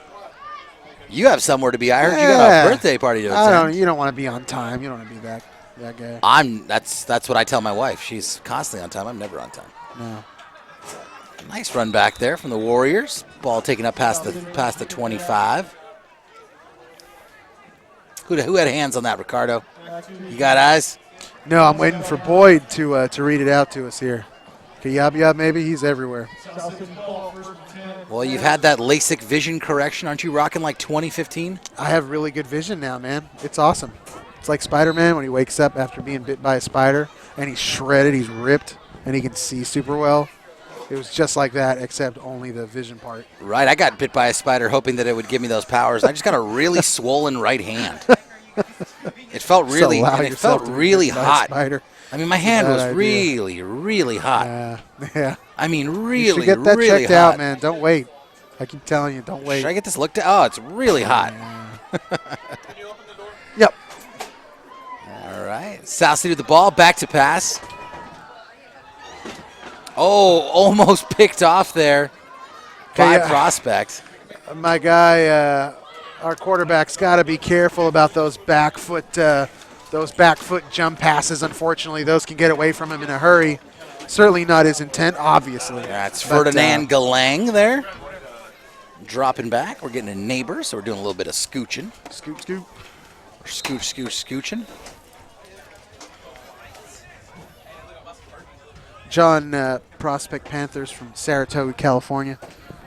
You have somewhere to be. I heard you got a birthday party to attend. You don't want to be on time. You don't want to be that guy. That's what I tell my wife. She's constantly on time. I'm never on time. No. Nice run back there from the Warriors. Ball taken up past the 25. Who had hands on that, Ricardo? You got eyes? No, I'm waiting for Boyd to read it out to us here. Kayab, maybe? He's everywhere. Well, you've had that LASIK vision correction. Aren't you rocking like 2015? I have really good vision now, man. It's awesome. It's like Spider-Man when he wakes up after being bit by a spider, and he's shredded, he's ripped, and he can see super well. It was just like that, except only the vision part. Right. I got bit by a spider hoping that it would give me those powers. I just got a really swollen right hand. It felt really, hot. I mean, my hand was really, really hot. Yeah. I mean, really, you should get that really checked hot. out, man. Don't wait. I keep telling you, don't wait. Should I get this looked at? Oh, it's really hot. Yep. All right. South City with the ball. Back to pass. Oh, almost picked off there by Prospect. My guy, our quarterback's got to be careful about those back foot jump passes. Unfortunately, those can get away from him in a hurry. Certainly not his intent, obviously. That's Ferdinand Galang there. Dropping back. We're getting a neighbor, so we're doing a little bit of scooching. Scoot, scoot. Scooching. John, Prospect Panthers from Saratoga, California.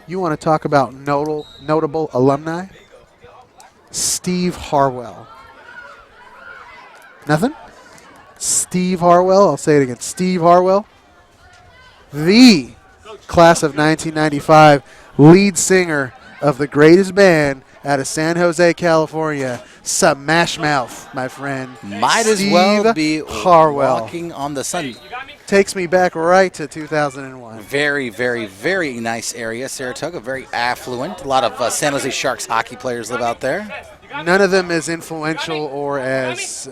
You want to talk about notable alumni? Steve Harwell. Nothing? Steve Harwell. I'll say it again. Steve Harwell. The class of 1995 lead singer of the greatest band out of San Jose, California. Smash Mouth, my friend. Might as well be Harwell. Walking on the sun. Takes me back right to 2001. Very, very, very nice area. Saratoga, very affluent. A lot of San Jose Sharks hockey players live out there. None of them as influential or as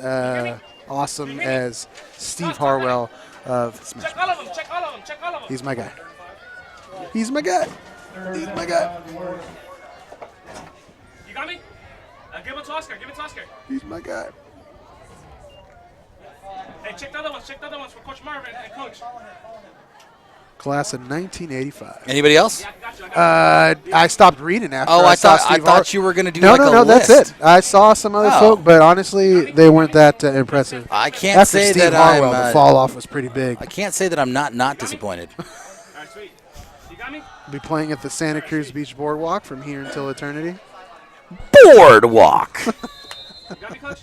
awesome as Steve Harwell of Smash. Check all of them. He's my guy. He's my guy. You got me? Give it to Oscar. He's my guy. Hey, check the other ones for Coach Marvin and Coach. Class of 1985. Anybody else? I stopped reading after. I thought you were going to do no, like a no, list. that's it. I saw some other folk, but honestly, they weren't that impressive. I can't after say Steve that Harwell, the fall off was pretty big. I can't say that I'm not disappointed. All right, sweet. You got me? Be playing at the Santa Cruz Beach Boardwalk from here until eternity. Boardwalk. You got me, Coach?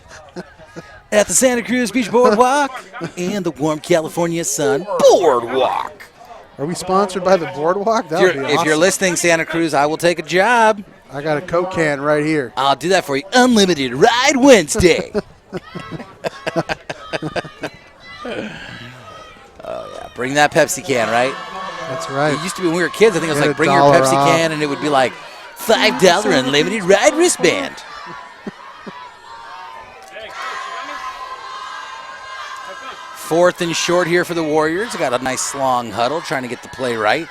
At the Santa Cruz Beach Boardwalk and the warm California sun. Boardwalk. Are we sponsored by the Boardwalk? That would be awesome. If you're listening, Santa Cruz, I will take a job. I got a Coke can right here. I'll do that for you. Unlimited Ride Wednesday. Oh, yeah. Bring that Pepsi can, right? That's right. It used to be when we were kids, I think it was Get like a bring your dollar Pepsi off. can, and it would be like $5 unlimited ride wristband. Fourth and short here for the Warriors. Got a nice long huddle, trying to get the play right.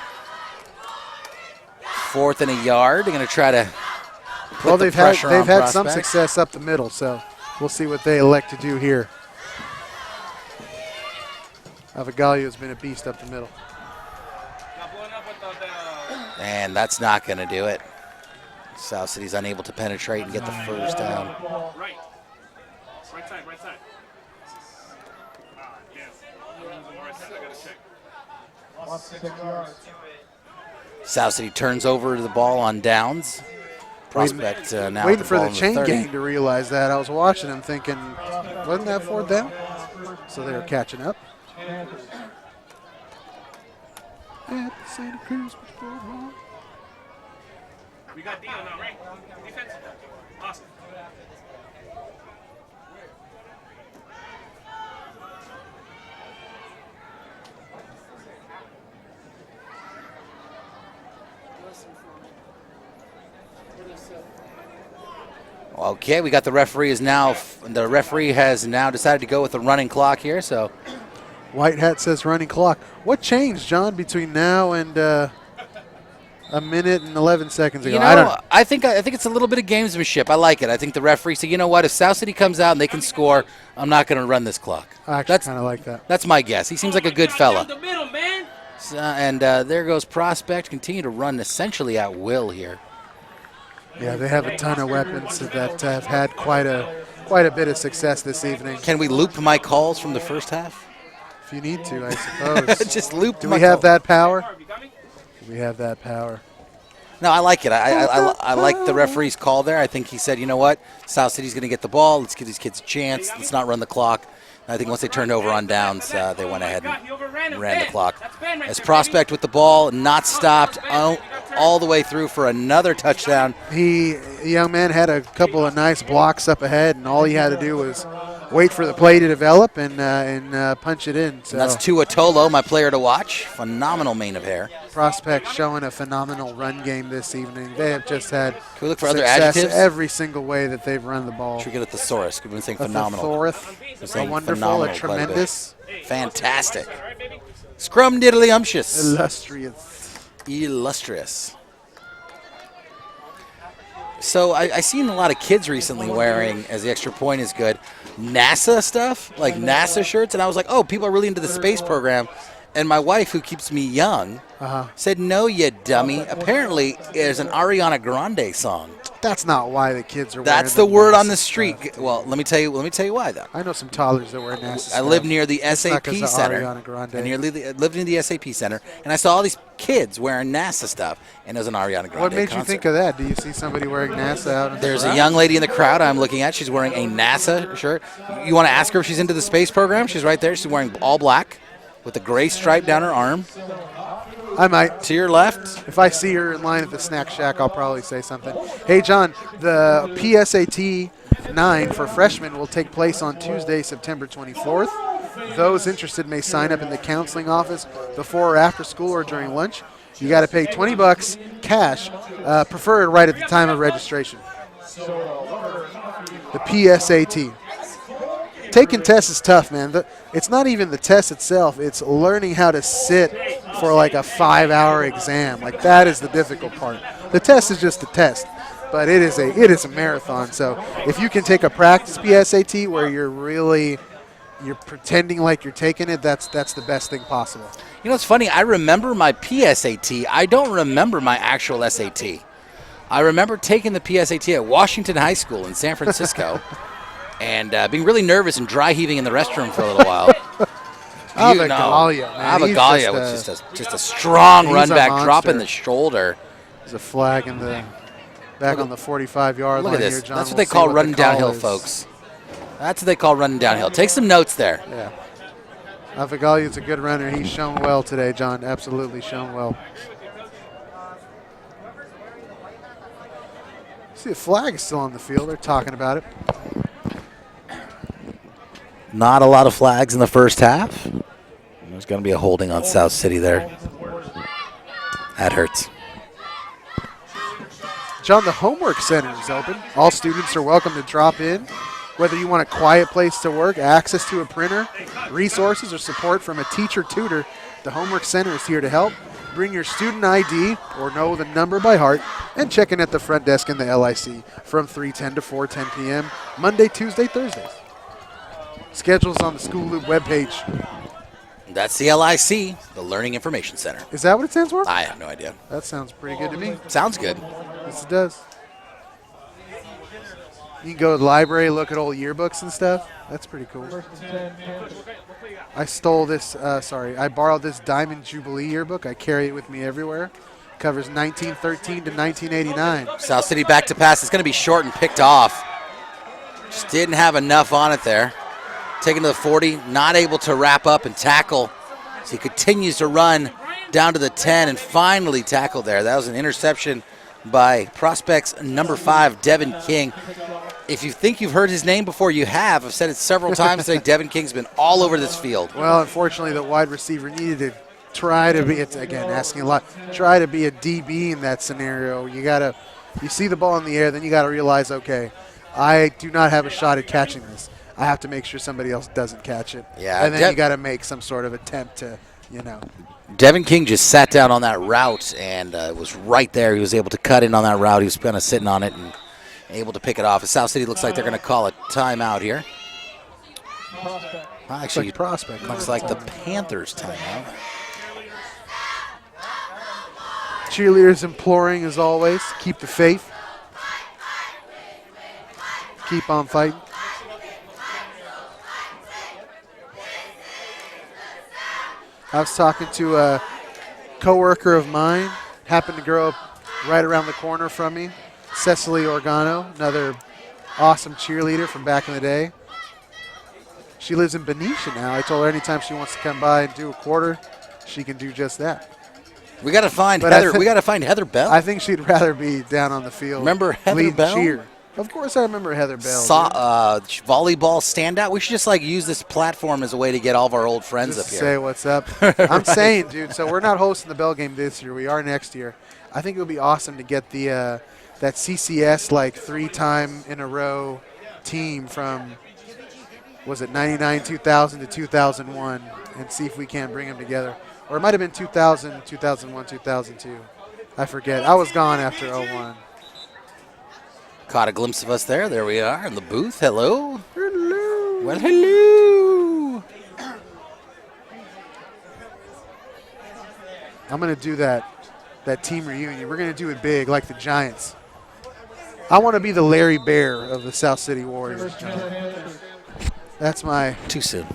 Fourth and a yard. They're going to try to put the pressure on they've had some Prospect. success up the middle, so we'll see what they elect to do here. Avagalio has been a beast up the middle. And that's not going to do it. South City's unable to penetrate and get the first down. Right. Right side, right side. Lost 6 yards. South City turns over the ball on downs. Prospect now Waiting with for ball the on chain 30. gang to realize that. I was watching them thinking, wasn't that 4th down? So they were catching up. At Santa Cruz. We got Dino now, right? Defense. Awesome. Okay, we got the referee has now decided to go with the running clock here. So White hat says running clock. What changed, John, between now and a minute and 11 seconds ago? you know, I don't know. I think it's a little bit of gamesmanship. I like it. I think the referee said, you know what, if South City comes out and they can score, I'm not going to run this clock. I actually kind of like that. That's my guess. He seems like a good fella. The middle, man. And there goes Prospect. Continue to run essentially at will here. Yeah, they have a ton of weapons that have had quite a bit of success this evening. Can we loop my calls from the first half? If you need to, I suppose. Just loop. Do my we have call. that power? Do we have that power? No, I like it. I like the referee's call there. I think he said, you know what, South City's going to get the ball. Let's give these kids a chance. Let's not run the clock. And I think once they turned over on downs, they went ahead and ran the clock. As Prospect with the ball, not stopped all the way through for another touchdown. The young man had a couple of nice blocks up ahead, and all he had to do was wait for the play to develop and punch it in. So And that's Tua Tolo, my player to watch. Phenomenal mane of hair. Prospect showing a phenomenal run game this evening. They have just had Can we look for other success adjectives? every single way that they've run the ball. Should we get a thesaurus? We've been saying A phenomenal. thesaurus, We're a saying wonderful, phenomenal a quite bit. tremendous, Fantastic. Scrum diddly umptious. illustrious. So I seen a lot of kids recently wearing, as the extra point is good, NASA stuff, like NASA shirts, and I was like, oh, people are really into the space program. And my wife, who keeps me young, said, no, you dummy. Apparently, there's an Ariana Grande song. That's not why the kids are That's wearing the word on NASA the street. stuff. Well, let me tell you why, though. I know some toddlers that wear NASA I live stuff. near the It's not SAP 'cause of Center. Ariana Grande. I lived near the SAP Center, and I saw all these kids wearing NASA stuff, and it was an Ariana Grande What made concert. you think of that? Do you see somebody wearing NASA out in the There's a crowd? young lady in the crowd I'm looking at. She's wearing a NASA shirt. You want to ask her if she's into the space program? She's right there. She's wearing all black with a gray stripe down her arm. I might. To your left. If I see her in line at the snack shack, I'll probably say something. Hey, John, the PSAT 9 for freshmen will take place on Tuesday, September 24th. Those interested may sign up in the counseling office before or after school or during lunch. You got to pay $20 cash, preferred right at the time of registration. The PSAT. Taking tests is tough, man. It's not even the test itself. It's learning how to sit for like a 5-hour exam. Like, that is the difficult part. The test is just a test, but it is a marathon. So if you can take a practice PSAT where you're pretending like you're taking it, that's the best thing possible. You know, it's funny. I remember my PSAT. I don't remember my actual SAT. I remember taking the PSAT at Washington High School in San Francisco. And being really nervous and dry heaving in the restroom for a little while. Avagalia, man. Avagalia was just a strong run back, monster. dropping the shoulder. There's a flag in the back on the 45-yard line Look at this. here, John. That's what We'll they see call the running call downhill, is. folks. That's what they call running downhill. Take some notes there. Yeah. Avagalia's a good runner. He's shown well today, John. Absolutely shown well. See, the flag is still on the field. They're talking about it. Not a lot of flags in the first half. There's going to be a holding on South City there. That hurts. John, the homework center is open. All students are welcome to drop in. Whether you want a quiet place to work, access to a printer, resources, or support from a teacher tutor, the homework center is here to help. Bring your student ID or know the number by heart and check in at the front desk in the LIC from 3:10 to 4:10 p.m. Monday, Tuesday, Thursdays. Schedules on the School Loop webpage. That's the LIC, the Learning Information Center. Is that what it stands for? I have no idea. That sounds pretty good to me. Sounds good. Yes, it does. You can go to the library, look at old yearbooks and stuff. That's pretty cool. I stole this, I borrowed this Diamond Jubilee yearbook. I carry it with me everywhere. Covers 1913 to 1989. South City back to pass. It's going to be short and picked off. Just didn't have enough on it there. Taken to the 40, not able to wrap up and tackle. So he continues to run down to the 10 and finally tackled there. That was an interception by prospects number 5, Devin King. If you think you've heard his name before, you have. I've said it several times today. Devin King's been all over this field. Well, unfortunately, the wide receiver needed to try to be, it's again asking a lot, try to be a DB in that scenario. You see the ball in the air, then you got to realize, okay, I do not have a shot at catching this. I have to make sure somebody else doesn't catch it. Yeah, and then you got to make some sort of attempt to, Devin King just sat down on that route and was right there. He was able to cut in on that route. He was kind of sitting on it and able to pick it off. South City looks like they're going to call a timeout here. Actually, prospect. Looks like the Panthers timeout. Cheerleaders imploring, as always, keep the faith. Keep on fighting. I was talking to a coworker of mine, happened to grow up right around the corner from me, Cecily Organo, another awesome cheerleader from back in the day. She lives in Benicia now. I told her anytime she wants to come by and do a quarter, she can do just that. We got to find Heather. We got to find Heather Bell. I think she'd rather be down on the field. Remember Heather Bell? Cheer. Of course, I remember Heather Bell. Volleyball standout. We should just use this platform as a way to get all of our old friends just up here. Say what's up. I'm saying, dude. So we're not hosting the Bell game this year. We are next year. I think it would be awesome to get the that CCS 3-time in a row team from, was it 99, 2000 to 2001, and see if we can't bring them together. Or it might have been 2000, 2001, 2002. I forget. I was gone after 01. Caught a glimpse of us there. There we are in the booth. Hello. Hello. Well, hello. I'm going to do that team reunion. We're going to do it big like the Giants. I want to be the Larry Bear of the South City Warriors. That's my... Too soon.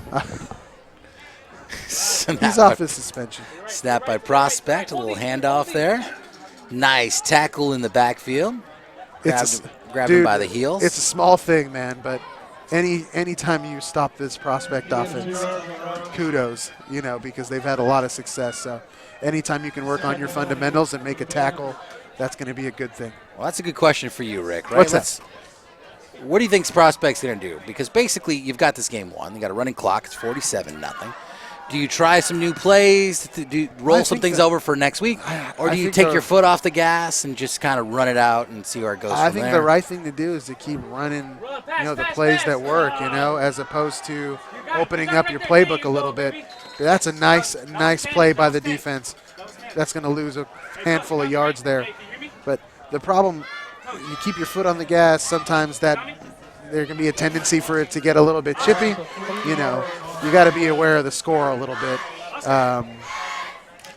He's off his suspension. Snap by prospect. A little handoff there. Nice tackle in the backfield. Grab him by the heels. It's a small thing, man, but anytime you stop this prospect offense, kudos, because they've had a lot of success. So anytime you can work on your fundamentals and make a tackle, that's going to be a good thing. Well, that's a good question for you, Rick. Right? What's that? What do you think prospect's going to do? Because basically you've got this game won. You got a running clock. It's 47-0. Do you try some new plays? Do you roll some things over for next week? Or do you take your foot off the gas and just kind of run it out and see where it goes from there? I think the right thing to do is to keep running, the plays that work, as opposed to opening up your playbook a little bit. That's a nice play by the defense. That's going to lose a handful of yards there. But the problem, you keep your foot on the gas, sometimes that there can be a tendency for it to get a little bit chippy, You got to be aware of the score a little bit.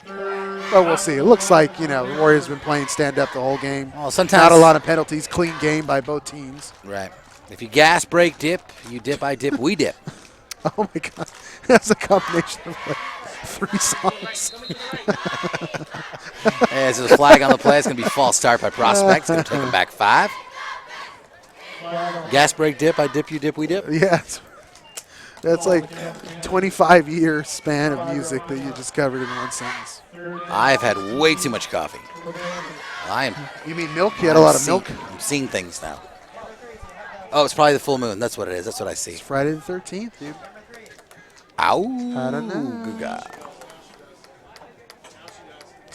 But we'll see. It looks like, the Warriors have been playing stand-up the whole game. Well, sometimes not a lot of penalties. Clean game by both teams. Right. If you gas, brake, dip, you dip, I dip, we dip. Oh, my God. That's a combination of 3 songs. Hey, there's a flag on the play. It's going to be false start by prospect. It's going to take them back 5. Gas, brake, dip, I dip, you dip, we dip. Yeah. That's like 25-year span of music that you just covered in one sentence. I've had way too much coffee. You mean milk? You had a lot of milk? I'm seeing things now. Oh, it's probably the full moon. That's what it is. That's what I see. It's Friday the 13th, dude. Ow. I don't know. Googa.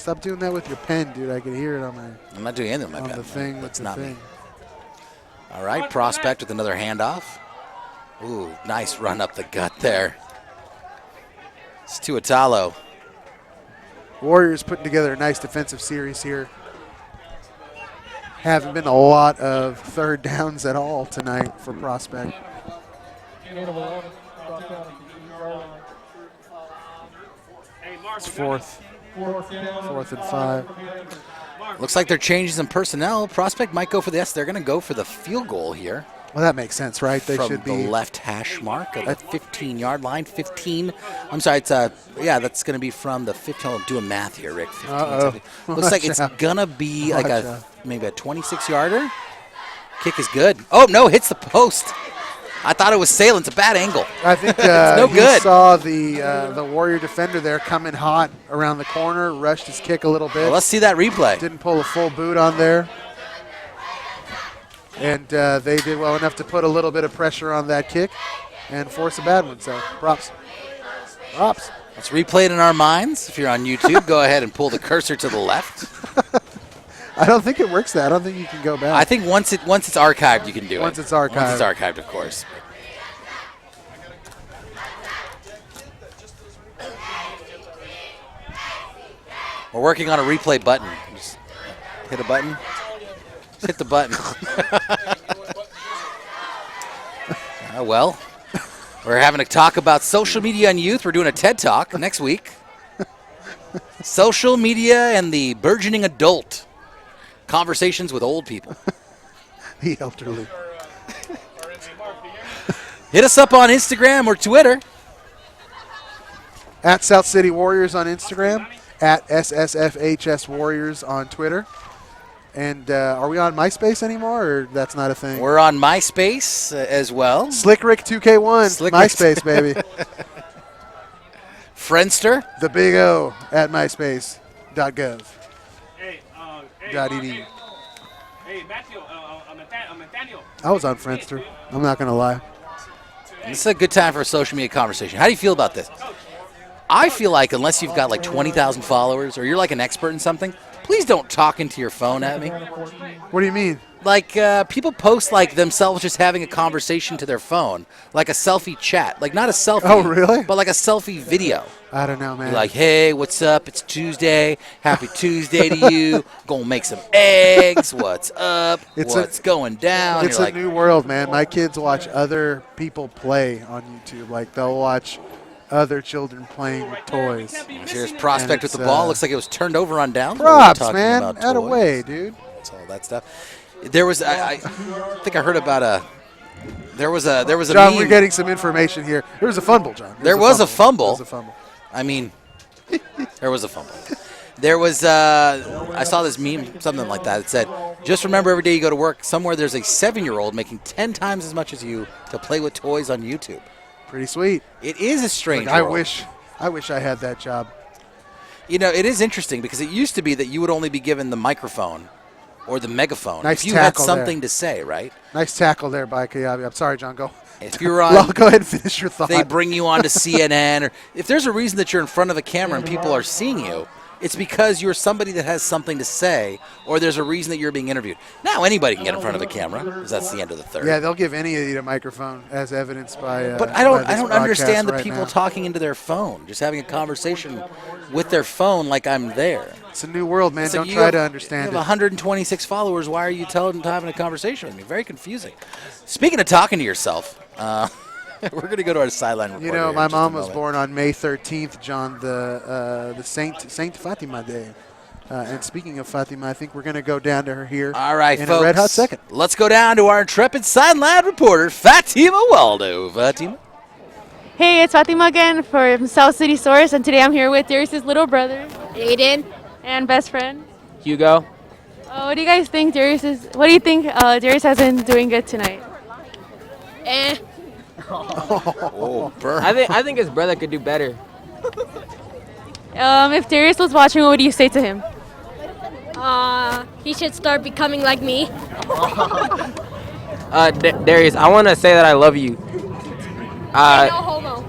Stop doing that with your pen, dude. I can hear it on my. I'm not doing anything with my pen. The thing. That's the not thing. me. All right, Prospect with another handoff. Ooh, nice run up the gut there. It's to Italo. Warriors putting together a nice defensive series here. Haven't been a lot of third downs at all tonight for Prospect. It's fourth and 5. Looks like they're changing some personnel. Prospect might go for this. They're going to go for the field goal here. Well, that makes sense, right? They From should the be left hash mark of the 15-yard line. 15. I'm sorry. It's that's going to be from the 15. I'm doing math here, Rick. 15. Looks like it's going to be like maybe a 26-yarder. Kick is good. Oh no, hits the post. I thought it was sailing. It's a bad angle. I think no he good. saw the Warrior defender there coming hot around the corner, rushed his kick a little bit. Well, let's see that replay. Didn't pull a full boot on there. And they did well enough to put a little bit of pressure on that kick and force a bad one. So props. Props. Let's replay it in our minds. If you're on YouTube, go ahead and pull the cursor to the left. I don't think it works that. I don't think you can go back. I think once it's archived, you can do it. Once it's archived. Once it's archived, of course. We're working on a replay button. Just hit a button. Just hit the button. Well, we're having a talk about social media and youth. We're doing a TED Talk next week. Social media and the burgeoning adult. Conversations with old people. The elderly. Hit us up on Instagram or Twitter. At South City Warriors on Instagram. At SSFHS Warriors on Twitter. And are we on MySpace anymore, or that's not a thing? We're on MySpace as well. SlickRick2K1, MySpace, baby. Friendster. The big O at MySpace.gov. .edu. I was on Friendster. I'm not going to lie. This is a good time for a social media conversation. How do you feel about this? I feel like unless you've got like 20,000 followers or you're like an expert in something, please don't talk into your phone at me. What do you mean? Like people post like themselves just having a conversation to their phone, like a selfie chat, like not a selfie. Oh, really? But like a selfie video. I don't know, man. You're like, hey, what's up? It's Tuesday. Happy Tuesday to you. Gonna make some eggs. What's up? What's going down? It's a new world, man. My kids watch other people play on YouTube. Like they'll watch other children playing with toys. Here's Prospect with the ball. Looks like it was turned over on down. Props, man. Out of way, dude. That's all that stuff. There was, I think I heard about there was a John, meme. we're getting some information here. There was a fumble, John. There was a fumble. There was a fumble. I mean, there was a fumble. There was, I saw this meme, something like that. It said, just remember every day you go to work, somewhere there's a 7-year-old making 10 times as much as you to play with toys on YouTube. Pretty sweet. It is a strange I world. wish I had that job. You know, it is interesting because it used to be that you would only be given the microphone or the megaphone nice if you had tackle something there. to say, right? Nice tackle there by Kayabi. I'm sorry, John. Go. If you're on, well, go ahead and finish your thought. They bring you on to CNN, or if there's a reason that you're in front of a camera and people are seeing you, it's because you're somebody that has something to say, or there's a reason that you're being interviewed. Now anybody can get in front of a camera, because that's the end of the third. Yeah, they'll give any of you a microphone, as evidenced by. But I don't understand the right people now. talking into their phone, just having a conversation with their phone like I'm there. It's a new world, man. So Don't try to understand you have 126 followers. Why are you having a conversation with me? Very confusing. Speaking of talking to yourself, we're going to go to our sideline report. You know, my mom was born on May 13th, John, the Saint Fatima Day. And speaking of Fatima, I think we're going to go down to her here. All right, in folks. a red hot second. Let's go down to our intrepid sideline reporter, Fatima Waldo. Fatima. Hey, it's Fatima again from South City Source, and today I'm here with Darius' little brother, Aiden. and best friend. Hugo. What do you guys think Darius has been doing good tonight? Oh, burn. I think his brother could do better. If Darius was watching, what would you say to him? He should start becoming like me. Darius, I want to say that I love you. No homo.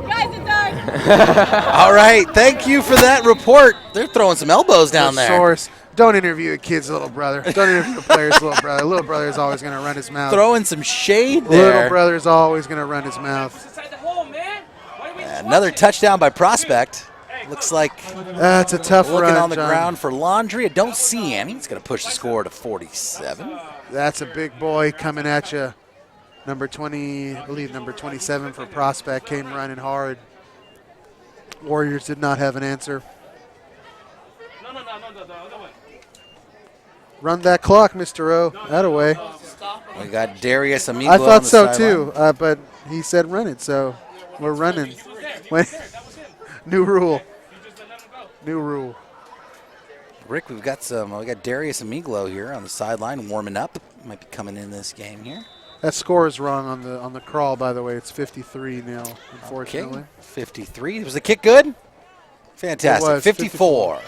Guys, it's dark. All right, thank you for that report. They're throwing some elbows down The there. source. Don't interview a kid's little brother. Don't interview a player's little brother. Little brother is always going to run his mouth. Throwing some shade there. Little brother's always going to run his mouth. Another touchdown by Prospect. Looks like That's a tough looking run, on the John. ground for Laundry. I don't see any. He's going to push the score to 47. That's a big boy coming at you. Number 20, I believe number 27 for Prospect came running hard. Warriors did not have an answer. No, the other one. Run that clock, Mr. O. That away. We got Darius Amigo. I on thought the so sideline. too, but he said run it, so we're running. New rule. New rule. Rick, we got Darius Amiglo here on the sideline warming up. Might be coming in this game here. That score is wrong on the crawl, by the way. It's 53-0, unfortunately. Okay, 53. Was the kick good? Fantastic. It was, 54.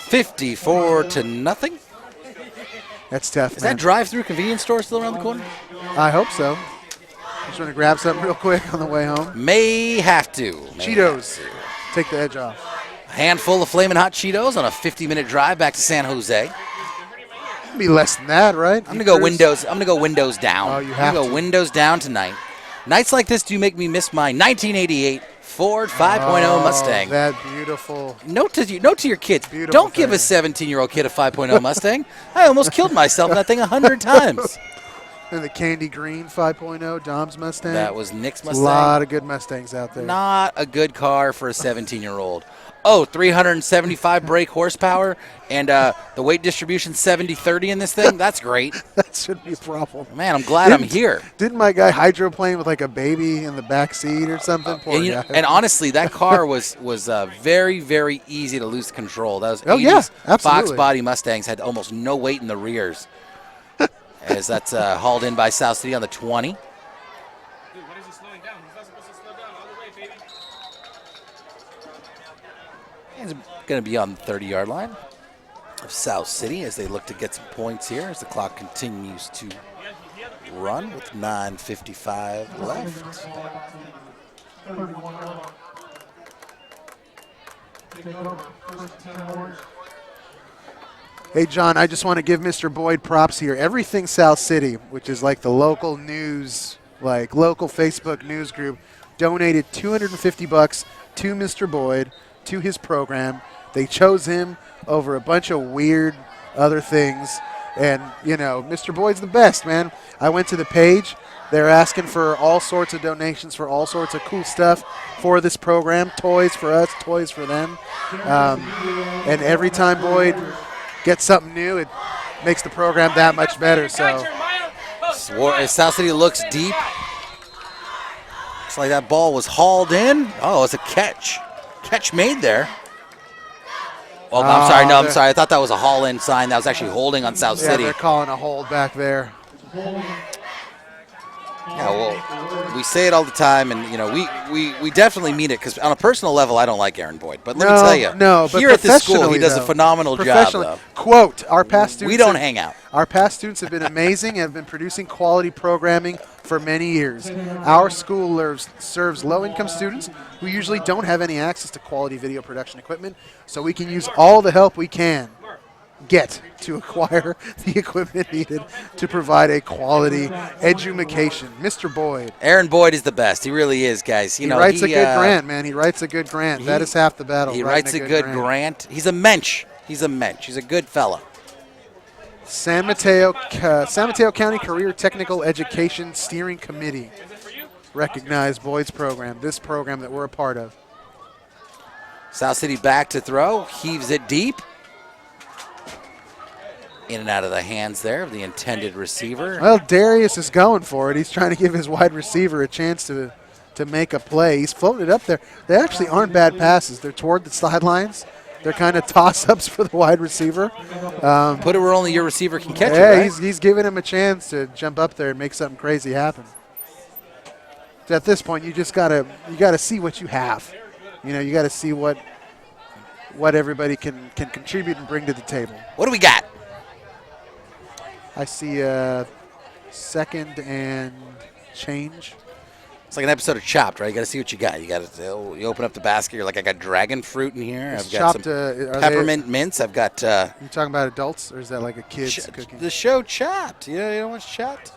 54 to nothing. That's tough, Is man. that drive-through convenience store still around the corner? I hope so. Just want to grab something real quick on the way home. May have to. Cheetos. Take the edge off. A handful of Flamin' Hot Cheetos on a 50-minute drive back to San Jose. Be less than that, right? I'm gonna go windows down. Oh, you have I'm gonna to. go windows down tonight. Nights like this do make me miss my 1988 Ford 5.0 Mustang. That beautiful. Note to your kids, Beautiful don't give a thing. 17-year-old kid a 5.0 Mustang. I almost killed myself in that thing 100 times. And the candy green 5.0 Dom's Mustang. That was Nick's There's Mustang. a lot of good Mustangs out there. Not a good car for a 17-year-old. Oh, 375 brake horsepower and the weight distribution 70-30 in this thing. That's great. That shouldn't be a problem. Man, I'm glad I'm here. Didn't my guy hydroplane with like a baby in the back seat or something? Poor And, guy. and honestly, that car was very, very easy to lose control. That was Oh, 80s yeah, Fox absolutely. body Mustangs had almost no weight in the rears. As that's hauled in by South City on the 20. Dude, what is he slowing down? He's not supposed to slow down all the way, baby. He's going to be on the 30-yard line of South City as they look to get some points here as the clock continues to run with 9:55 left. 31. Take it over. First 10 Warriors. Hey, John, I just want to give Mr. Boyd props here. Everything South City, which is like the local news, like local Facebook news group, donated $250 to Mr. Boyd, to his program. They chose him over a bunch of weird other things. And, you know, Mr. Boyd's the best, man. I went to the page. They're asking for all sorts of donations for all sorts of cool stuff for this program. Toys for us, toys for them. And every time Boyd gets something new, it makes the program that much better. So As South City looks deep, looks like that ball was hauled in. Oh, it's a catch. Catch made there. Oh, I'm sorry. I thought that was a haul-in sign. That was actually holding on South yeah, City. they're calling a hold back there. Yeah, well, we say it all the time, and, you know, we definitely mean it because on a personal level, I don't like Aaron Boyd. But let me tell you, but here at this school, he professionally, does a though, phenomenal job, professionally, though. Quote, our past students We don't hang out. Our past students have been amazing and have been producing quality programming for many years. Our school serves low-income students who usually don't have any access to quality video production equipment, so we can use all the help we can get to acquire the equipment needed to provide a quality education. Mr. Boyd. Aaron Boyd is the best. He really is, guys. He writes a good grant, man. He writes a good grant. That is half the battle. He writing writes a good grant. He's a mensch. He's a good fella. San Mateo County Career Technical Education Steering Committee recognized Boyd's program, this program that we're a part of. South City back to throw, heaves it deep. In and out of the hands there of the intended receiver. Well, Darius is going for it. He's trying to give his wide receiver a chance to make a play. He's floating it up there. They actually aren't bad passes. They're toward the sidelines. They're kind of toss-ups for the wide receiver. Put it where only your receiver can catch it, Yeah, right? he's giving him a chance to jump up there and make something crazy happen. So at this point, you just gotta see what you have. You know, you got to see what everybody can contribute and bring to the table. What do we got? I see a second and change. It's like an episode of Chopped, right? You got to see what you got. You open up the basket. You're like, I got dragon fruit in here. Is I've got Chopped, some peppermint mints. I've got. You talking about adults, or is that like a kid's cooking? The show Chopped. You know what's Chopped?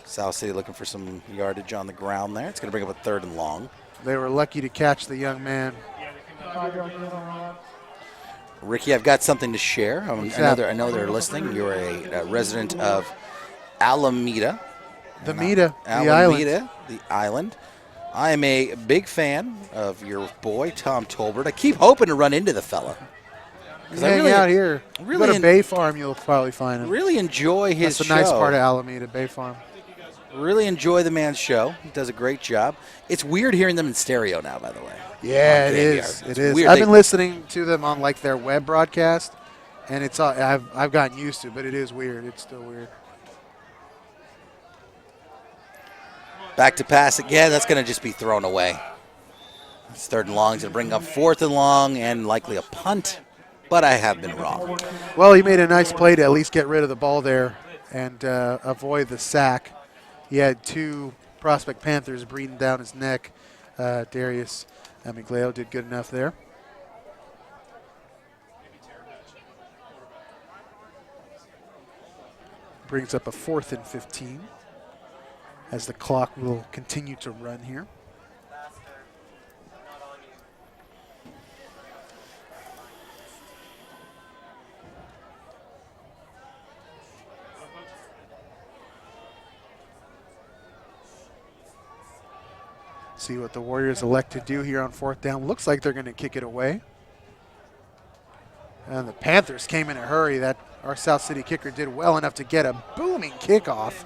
South City looking for some yardage on the ground there. It's going to bring up a 3rd and long. They were lucky to catch the young man. Ricky, I've got something to share. I know they're listening. You're a resident of Alameda. The island. I am a big fan of your boy, Tom Tolbert. I keep hoping to run into the fella. Hang out here. Go to Bay Farm, you'll probably find him. Really enjoy his show. That's the nice part of Alameda, Bay Farm. Really enjoy the man's show. He does a great job. It's weird hearing them in stereo now, by the way. Yeah, it is. It is. Weird. I've been listening to them on like their web broadcast, and it's I've gotten used to it, but it is weird. It's still weird. Back to pass again. That's going to just be thrown away. It's 3rd and long. It's going to bring up 4th and long and likely a punt, but I have been wrong. Well, he made a nice play to at least get rid of the ball there and avoid the sack. He had 2 Prospect Panthers breathing down his neck. Darius Amigleo did good enough there. Brings up a 4th and 15 as the clock will continue to run here. See what the Warriors elect to do here on 4th down. Looks like they're going to kick it away. And the Panthers came in a hurry. Our South City kicker did well enough to get a booming kickoff.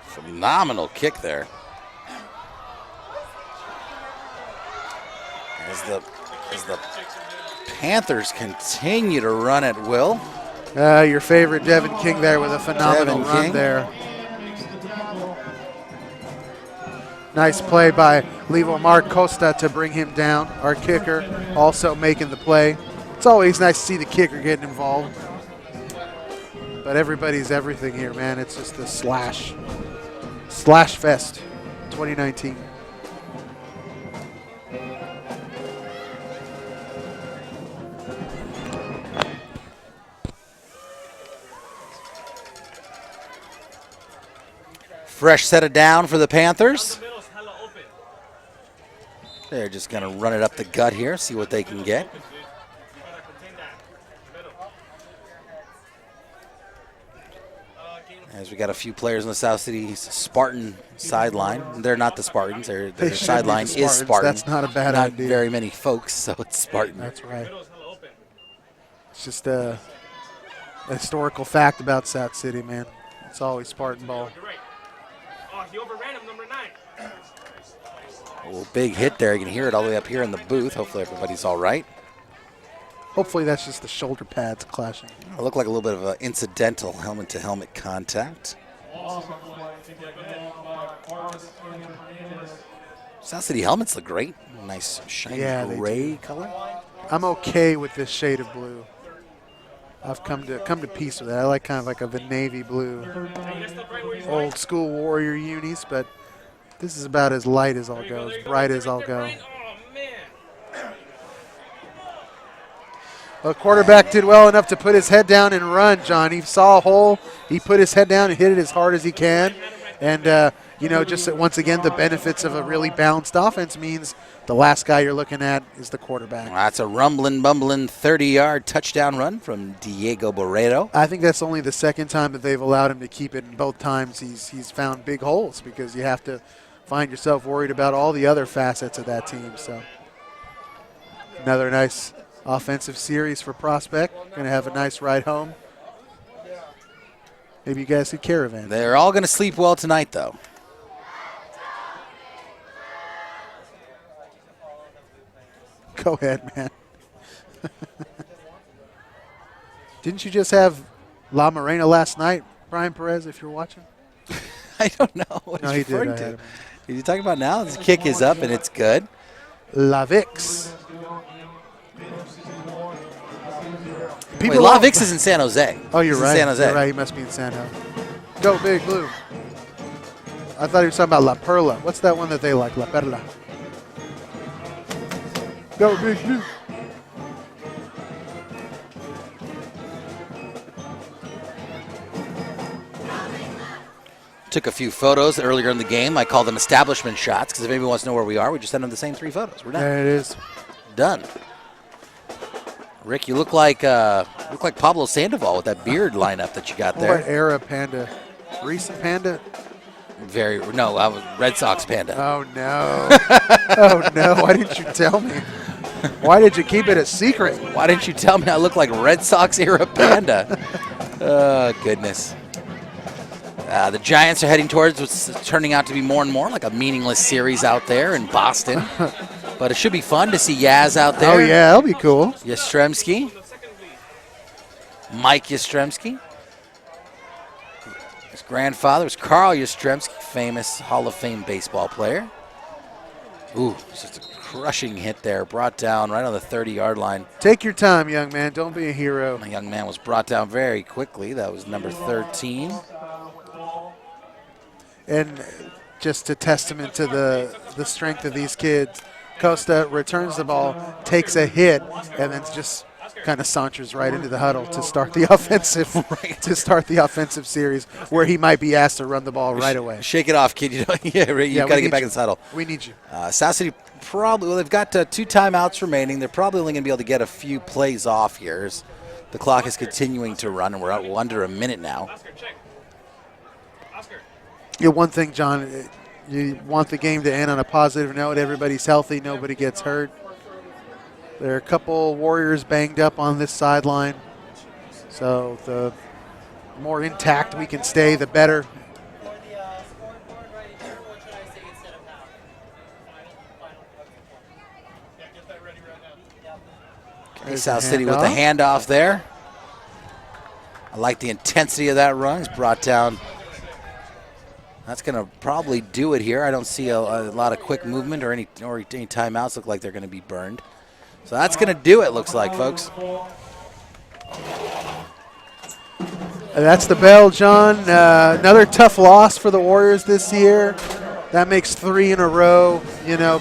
Phenomenal kick there. As the Panthers continue to run at will. Your favorite Devin King there with a phenomenal run there. Nice play by Levomar Costa to bring him down. Our kicker also making the play. It's always nice to see the kicker getting involved. But everybody's everything here, man. It's just a slash fest 2019. Fresh set it down for the Panthers. They're just going to run it up the gut here, see what they can get. As we got a few players on the South City Spartan sideline. They're not the Spartans. Their sideline is Spartan. That's not a bad idea. Not very many folks, so it's Spartan. That's right. It's just a historical fact about South City, man. It's always Spartan ball. He overran him, number 9. Oh, big hit there. You can hear it all the way up here in the booth. Hopefully everybody's all right. Hopefully that's just the shoulder pads clashing. It looked like a little bit of an incidental helmet-to-helmet contact. South City helmets look great. Nice shiny gray color. I'm okay with this shade of blue. I've come to peace with it. I like kind of like the navy blue, old school Warrior unis, but this is about as light as I'll go, as bright as I'll go. The quarterback did well enough to put his head down and run, John. He saw a hole. He put his head down and hit it as hard as he can. And, just once again, the benefits of a really balanced offense means the last guy you're looking at is the quarterback. That's a rumbling, bumbling 30-yard touchdown run from Diego Barreto. I think that's only the second time that they've allowed him to keep it, and both times he's found big holes because you have to find yourself worried about all the other facets of that team. So another nice offensive series for Prospect. Going to have a nice ride home. Maybe you guys could caravan. They're all going to sleep well tonight, though. Go ahead, man. Didn't you just have La Morena last night, Brian Perez, if you're watching? I don't know what he's referring to. Are you talking about now? This kick is up, and it's good. La Vix. Wait, La Vix is in San Jose. Oh, you're right. San Jose. You're right. He must be in San Jose. Go Big Blue. I thought he was talking about La Perla. What's that one that they like? La Perla. Go, Big Blue. Took a few photos earlier in the game. I call them establishment shots because if anybody wants to know where we are, we just send them the same 3 photos. We're done. There it is. Done. Rick, you look like Pablo Sandoval with that beard lineup that you got there. What era Panda? Recent Panda? Red Sox Panda. Oh, no. Oh, no. Why didn't you tell me? Why did you keep it a secret? Why didn't you tell me I look like Red Sox era Panda? Oh, goodness. The Giants are heading towards what's turning out to be more and more like a meaningless series out there in Boston. But it should be fun to see Yaz out there. Oh, yeah, that'll be cool. Yastrzemski. Mike Yastrzemski. His grandfather was Carl Yastrzemski, famous Hall of Fame baseball player. Ooh, just a crushing hit there, brought down right on the 30-yard line. Take your time, young man. Don't be a hero. The young man was brought down very quickly. That was number 13. And just a testament to the strength of these kids. Costa returns the ball, takes a hit, and then just kind of saunters right into the huddle to start the offensive series, where he might be asked to run the ball right away. Shake it off, kid. You got to get back in the huddle. We need you. South City they've got 2 timeouts remaining. They're probably only going to be able to get a few plays off here. The clock is continuing to run, and we're under a minute now. Yeah, one thing, John, you want the game to end on a positive note. Everybody's healthy. Nobody gets hurt. There are a couple Warriors banged up on this sideline. So the more intact we can stay, the better. Okay, South City with the handoff there. I like the intensity of that run. It's brought down. That's going to probably do it here. I don't see a lot of quick movement or any timeouts look like they're going to be burned. So that's going to do it, looks like, folks. That's the bell, John. Another tough loss for the Warriors this year. That makes 3 in a row,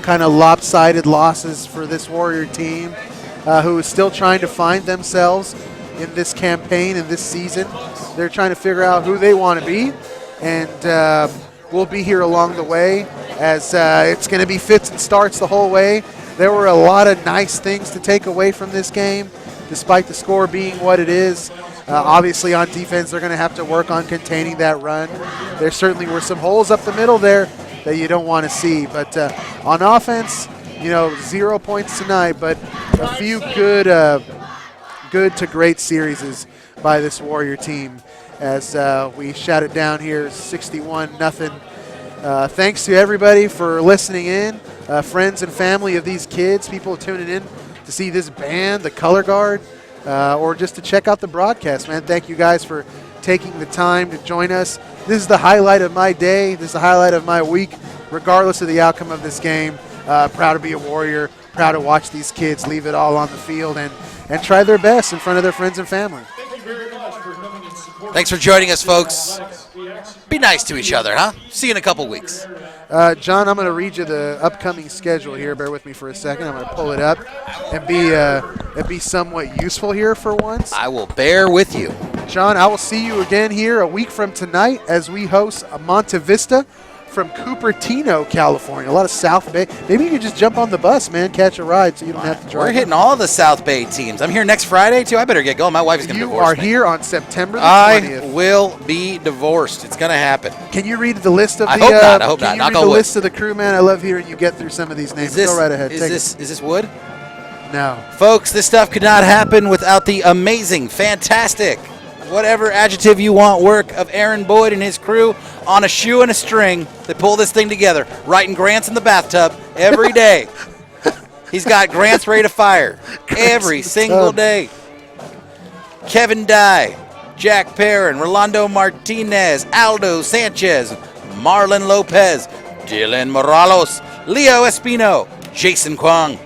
kind of lopsided losses for this Warrior team, who is still trying to find themselves in this campaign, in this season. They're trying to figure out who they want to be. And we'll be here along the way as it's going to be fits and starts the whole way. There were a lot of nice things to take away from this game, despite the score being what it is. Obviously, on defense, they're going to have to work on containing that run. There certainly were some holes up the middle there that you don't want to see. But on offense, 0 points tonight, but a few good to great series by this Warrior team. As we shut it down here, 61-0. Thanks to everybody for listening in, friends and family of these kids, people tuning in to see this band, the Color Guard, or just to check out the broadcast, man. Thank you guys for taking the time to join us. This is the highlight of my day. This is the highlight of my week, regardless of the outcome of this game. Proud to be a Warrior, proud to watch these kids leave it all on the field and try their best in front of their friends and family. Thanks for joining us, folks. Be nice to each other, huh? See you in a couple weeks. John, I'm going to read you the upcoming schedule here. Bear with me for a second. I'm going to pull it up and be somewhat useful here for once. I will bear with you. John, I will see you again here a week from tonight as we host Monte Vista from Cupertino, California. A lot of South Bay. Maybe you could just jump on the bus, man, catch a ride so you don't have to drive. We're hitting all the South Bay teams. I'm here next Friday, too. I better get going. My wife is going to divorce me. You are here on September the 20th. I will be divorced. It's going to happen. Can you read the list of I the hope not. I hope can not. you read the list of the crew, man? I love hearing you get through some of these names. Go right ahead. Is this wood? No. Folks, this stuff could not happen without the amazing, fantastic, whatever adjective you want work of Aaron Boyd and his crew on a shoe and a string that pull this thing together, writing grants in the bathtub every day. He's got grants ready to fire every single day. Kevin Dye, Jack Perrin, Rolando Martinez, Aldo Sanchez, Marlon Lopez, Dylan Moralos, Leo Espino, Jason Kwong,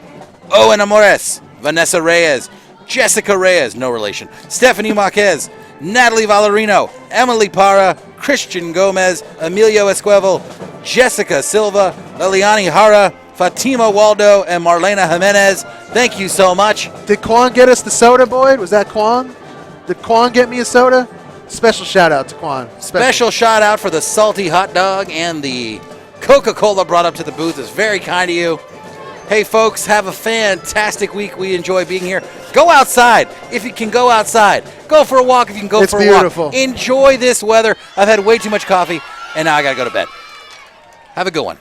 Owen Amores, Vanessa Reyes, Jessica Reyes, no relation, Stephanie Marquez, Natalie Valerino, Emily Parra, Christian Gomez, Emilio Esquivel, Jessica Silva, Liliani Hara, Fatima Waldo, and Marlena Jimenez. Thank you so much. Did Quan get us the soda, Boyd? Was that Quan? Did Quan get me a soda? Special shout out to Quan. Special shout out for the salty hot dog and the Coca-Cola brought up to the booth. Is very kind of you. Hey, folks, have a fantastic week. We enjoy being here. Go outside if you can go outside. Go for a walk if you can go for a beautiful. walk. Enjoy this weather. I've had way too much coffee, and now I got to go to bed. Have a good one.